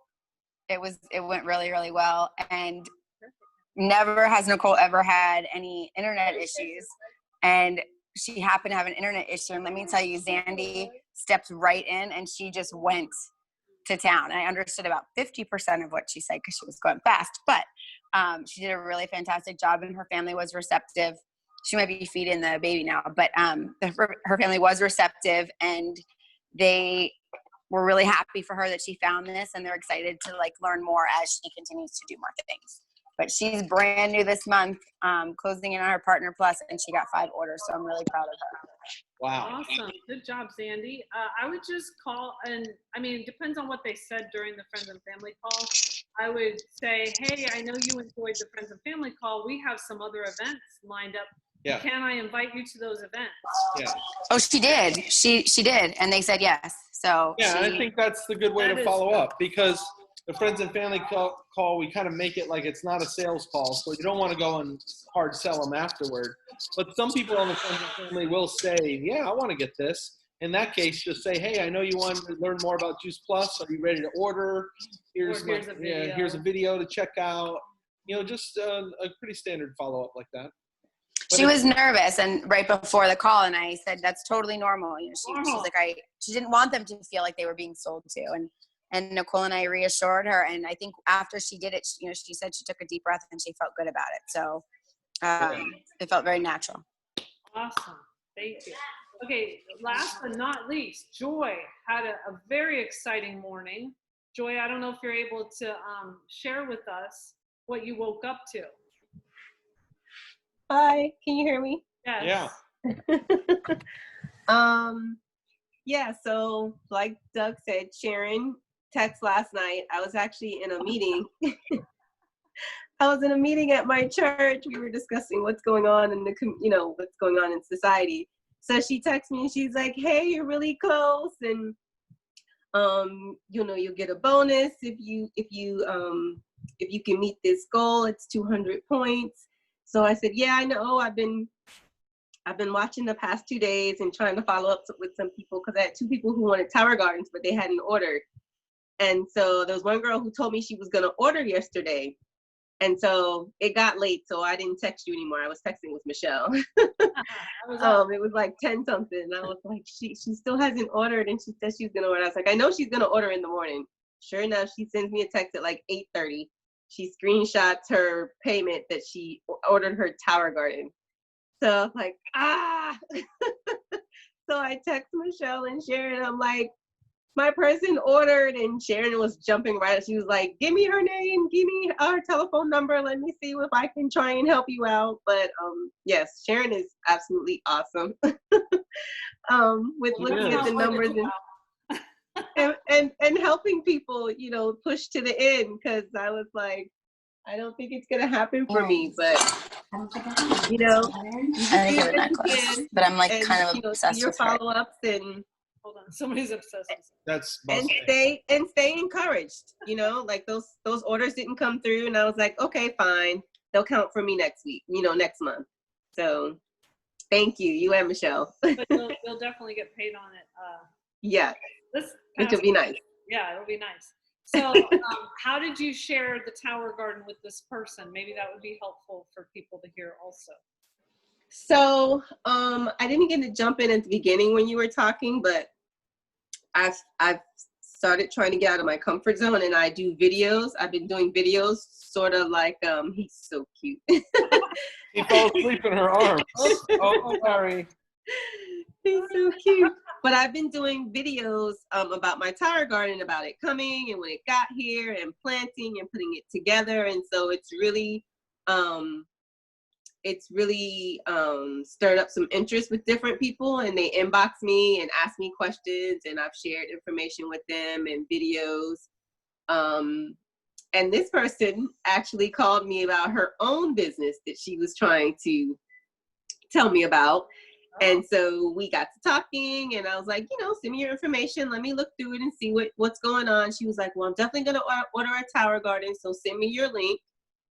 it went really, really well. And never has Nicole ever had any internet issues. And she happened to have an internet issue. And let me tell you, Zandy stepped right in and she just went to town. I understood about 50% of what she said because she was going fast. But she did a really fantastic job and her family was receptive. she might be feeding the baby now, but her family was receptive, and they were really happy for her that she found this, and they're excited to like learn more as she continues to do more things. But she's brand new this month, closing in on her Partner Plus, and she got 5 orders, so I'm really proud of her. Wow. Awesome. Good job, Sandy. I would just call, and I mean, it depends on what they said during the friends and family call. I would say, hey, I know you enjoyed the friends and family call. We have some other events lined up. Yeah. Can I invite you to those events? Yeah. Oh, she did. She did, and they said yes. So yeah, I think that's the good way That to is follow good. up, because the friends and family call, we kind of make it like it's not a sales call, so you don't want to go and hard sell them afterward. But some people on the friends and family will say, yeah, I want to get this. In that case, just say, hey, I know you want to learn more about Juice Plus. Are you ready to order? Here's a video to check out. You know, just a pretty standard follow-up like that. But she was nervous, and right before the call, and I said that's totally normal. You know, she's like, she didn't want them to feel like they were being sold to, and Nicole and I reassured her, and I think after she did it, you know, she said she took a deep breath and she felt good about it. So it felt very natural. Awesome. Thank you. Okay, last but not least, Joy had a very exciting morning. Joy, I don't know if you're able to share with us what you woke up to. Hi, can you hear me? Yes. Yeah. Yeah, so like Doug said, Sharon text last night. I was actually in a meeting. I was in a meeting at my church. We were discussing what's going on in what's going on in society. So she texts me and she's like, hey, you're really close, and you'll get a bonus if you can meet this goal. It's 200 points. So I said, yeah, I know. I've been watching the past 2 days and trying to follow up with some people, because I had 2 people who wanted Tower Gardens, but they hadn't ordered. And so there was one girl who told me she was going to order yesterday. And so it got late, so I didn't text you anymore. I was texting with Michelle. It was like 10 something. And I was like, she still hasn't ordered, and she said she's going to order. I was like, I know she's going to order in the morning. Sure enough, she sends me a text at like 8:30. She screenshots her payment that she ordered her Tower Garden. So I was like, So I text Michelle and Sharon. I'm like, my person ordered, and Sharon was jumping right. She was like, give me her name, give me our telephone number. Let me see if I can try and help you out. But yes, Sharon is absolutely awesome. With looking at the numbers and helping people, push to the end, because I was like, I don't think it's gonna happen for me, but I think it was necklace, but I'm like kind of obsessed your with her. follow-ups and hold on, somebody's obsessed with That's and stay encouraged. Like those orders didn't come through, and I was like, okay, fine, they'll count for me next week, next month. So thank you and Michelle. But you'll definitely get paid on it. Yeah, which will be nice. Yeah, it'll be nice. So how did you share the Tower Garden with this person? Maybe that would be helpful for people to hear also. So I didn't get to jump in at the beginning when you were talking, but I've started trying to get out of my comfort zone, and I do videos. I've been doing videos sort of like, he's so cute. He fell asleep in her arms. Oh, sorry. He's so cute. But I've been doing videos about my Tower Garden, about it coming and when it got here, and planting and putting it together. And so it's really stirred up some interest with different people, and they inbox me and ask me questions, and I've shared information with them and videos. And this person actually called me about her own business that she was trying to tell me about. And so we got to talking, and I was like, send me your information. Let me look through it and see what's going on. She was like, well, I'm definitely going to order a Tower Garden, so send me your link.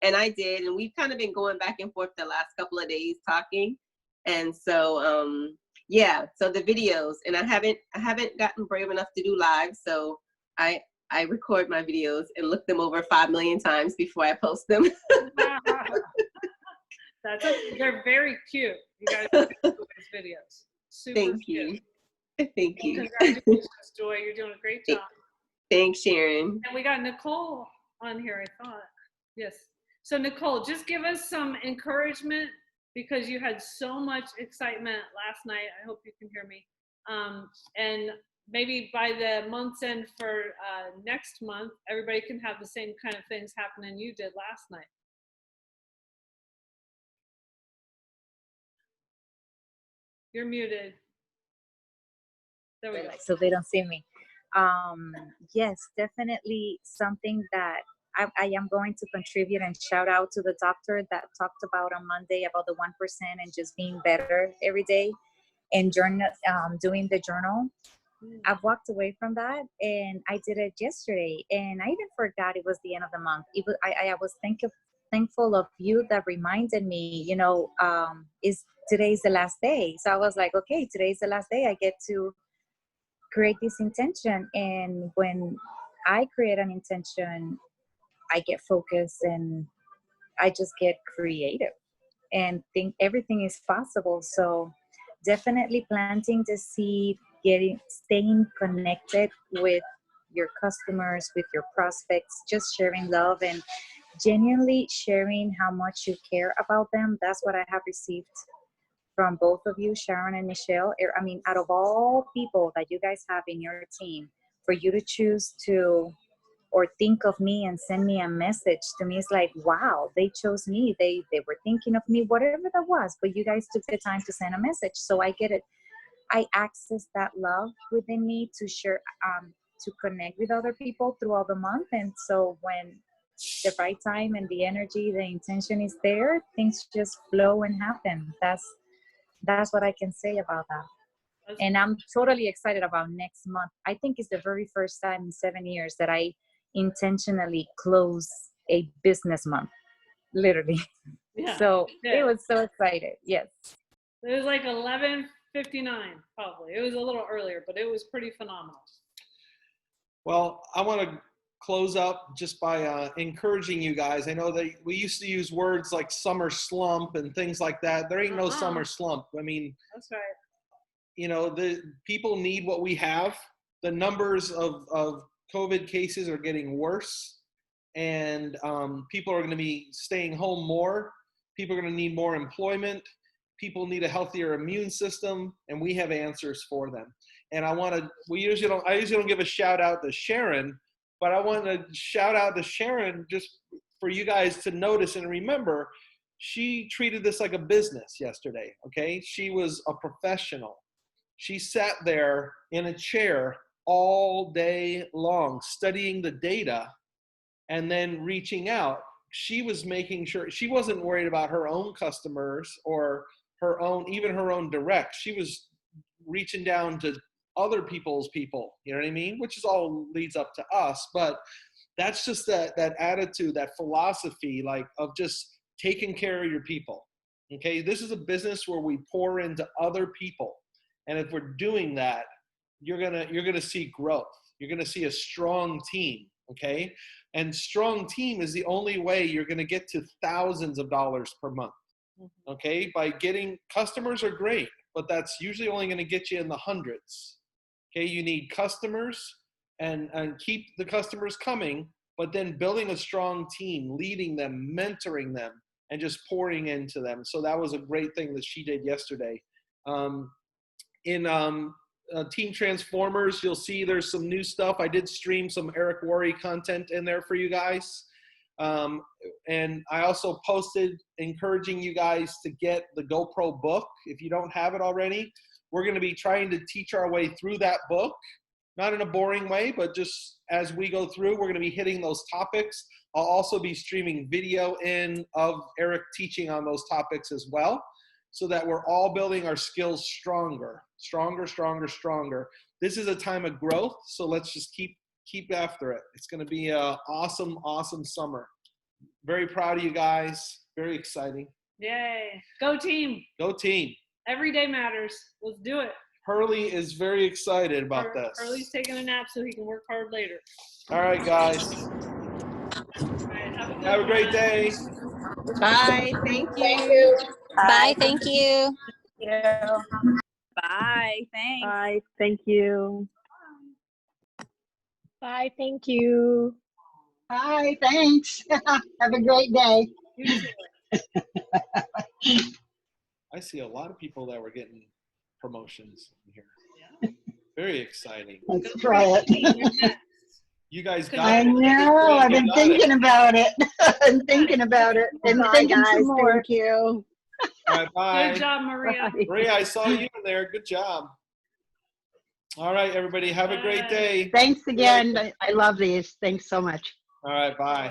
And I did, and we've kind of been going back and forth the last couple of days talking. And so, so the videos, and I haven't gotten brave enough to do live, so I record my videos and look them over 5 million times before I post them. They're very cute. You guys do these videos. Super Thank cute. you. Thank you. Congratulations, Joy. You're doing a great job. Thanks, Sharon. And we got Nicole on here, I thought. Yes. So Nicole, just give us some encouragement because you had so much excitement last night. I hope you can hear me. And maybe by the month's end for next month, everybody can have the same kind of things happening you did last night. You're muted. There we go. So they don't see me. Yes, definitely something that I am going to contribute and shout out to the doctor that talked about on Monday about the 1% and just being better every day and doing the journal. I've walked away from that and I did it yesterday and I even forgot it was the end of the month. I was thankful of you that reminded me, today's the last day. So I was like, okay, today's the last day. I get to create this intention. And when I create an intention, I get focused and I just get creative and think everything is possible. So definitely planting the seed, staying connected with your customers, with your prospects, just sharing love and genuinely sharing how much you care about them. That's what I have received from both of you, Sharon and Michelle. I mean, out of all people that you guys have in your team, for you to choose to or think of me and send me a message, to me it's like, wow, they chose me. They were thinking of me, whatever that was, but you guys took the time to send a message. So I get it. I access that love within me to share, to connect with other people throughout the month. And so when the right time and the energy, the intention is there, things just flow and happen. That's what I can say about that. And I'm totally excited about next month. I think it's the very first time in 7 years that I intentionally close a business month, literally. Yeah. So it was so excited. Yes. It was like 11:59 probably. It was a little earlier, but it was pretty phenomenal. Well, I want to close up just by encouraging you guys. I know that we used to use words like summer slump and things like that. There ain't no summer slump. I mean, that's right. The people need what we have. The numbers of COVID cases are getting worse, and people are going to be staying home more. People are going to need more employment. People need a healthier immune system, and we have answers for them. And I usually don't give a shout out to Sharon, but I want to shout out to Sharon just for you guys to notice and remember, she treated this like a business yesterday, okay? She was a professional. She sat there in a chair all day long studying the data and then reaching out. She was making sure, she wasn't worried about her own customers or even her own direct. She was reaching down to other people's people, you know what I mean? Which is all leads up to us, but that's just that attitude, that philosophy, like of just taking care of your people. Okay, this is a business where we pour into other people, and if we're doing that, you're gonna see growth. You're gonna see a strong team. Okay, and strong team is the only way you're gonna get to thousands of dollars per month. Okay, by getting customers are great, but that's usually only going to get you in the hundreds. Okay, you need customers and keep the customers coming, but then building a strong team, leading them, mentoring them, and just pouring into them. So that was a great thing that she did yesterday. In Team Transformers, you'll see there's some new stuff. I did stream some Eric Worre content in there for you guys. And I also posted encouraging you guys to get the GoPro book. If you don't have it already, we're going to be trying to teach our way through that book, not in a boring way, but just as we go through, we're going to be hitting those topics. I'll also be streaming video of Eric teaching on those topics as well, so that we're all building our skills stronger. This is a time of growth, so let's just keep after it. It's going to be an awesome summer. Very proud of you guys. Very exciting. Yay. Go team. Go team. Every day matters. Let's do it. Hurley is very excited about this. Hurley's taking a nap so he can work hard later. All right, guys. All right, have a great day. Bye. Thank you. Bye. Thank you. Bye. Thanks. Bye. Thank you. Bye. Thank you. Hi, thanks. Have a great day. I see a lot of people that were getting promotions in here. Very exciting. Let's try it. You guys got I it. know. I've been thinking about it. I'm thinking about it. And Bye, thinking guys. some more. Thank you. All right, bye. Good job, Maria. Maria, I saw you in there. Good job. All right, everybody. Have a great day. Thanks again. I love these. Thanks so much. All right, bye.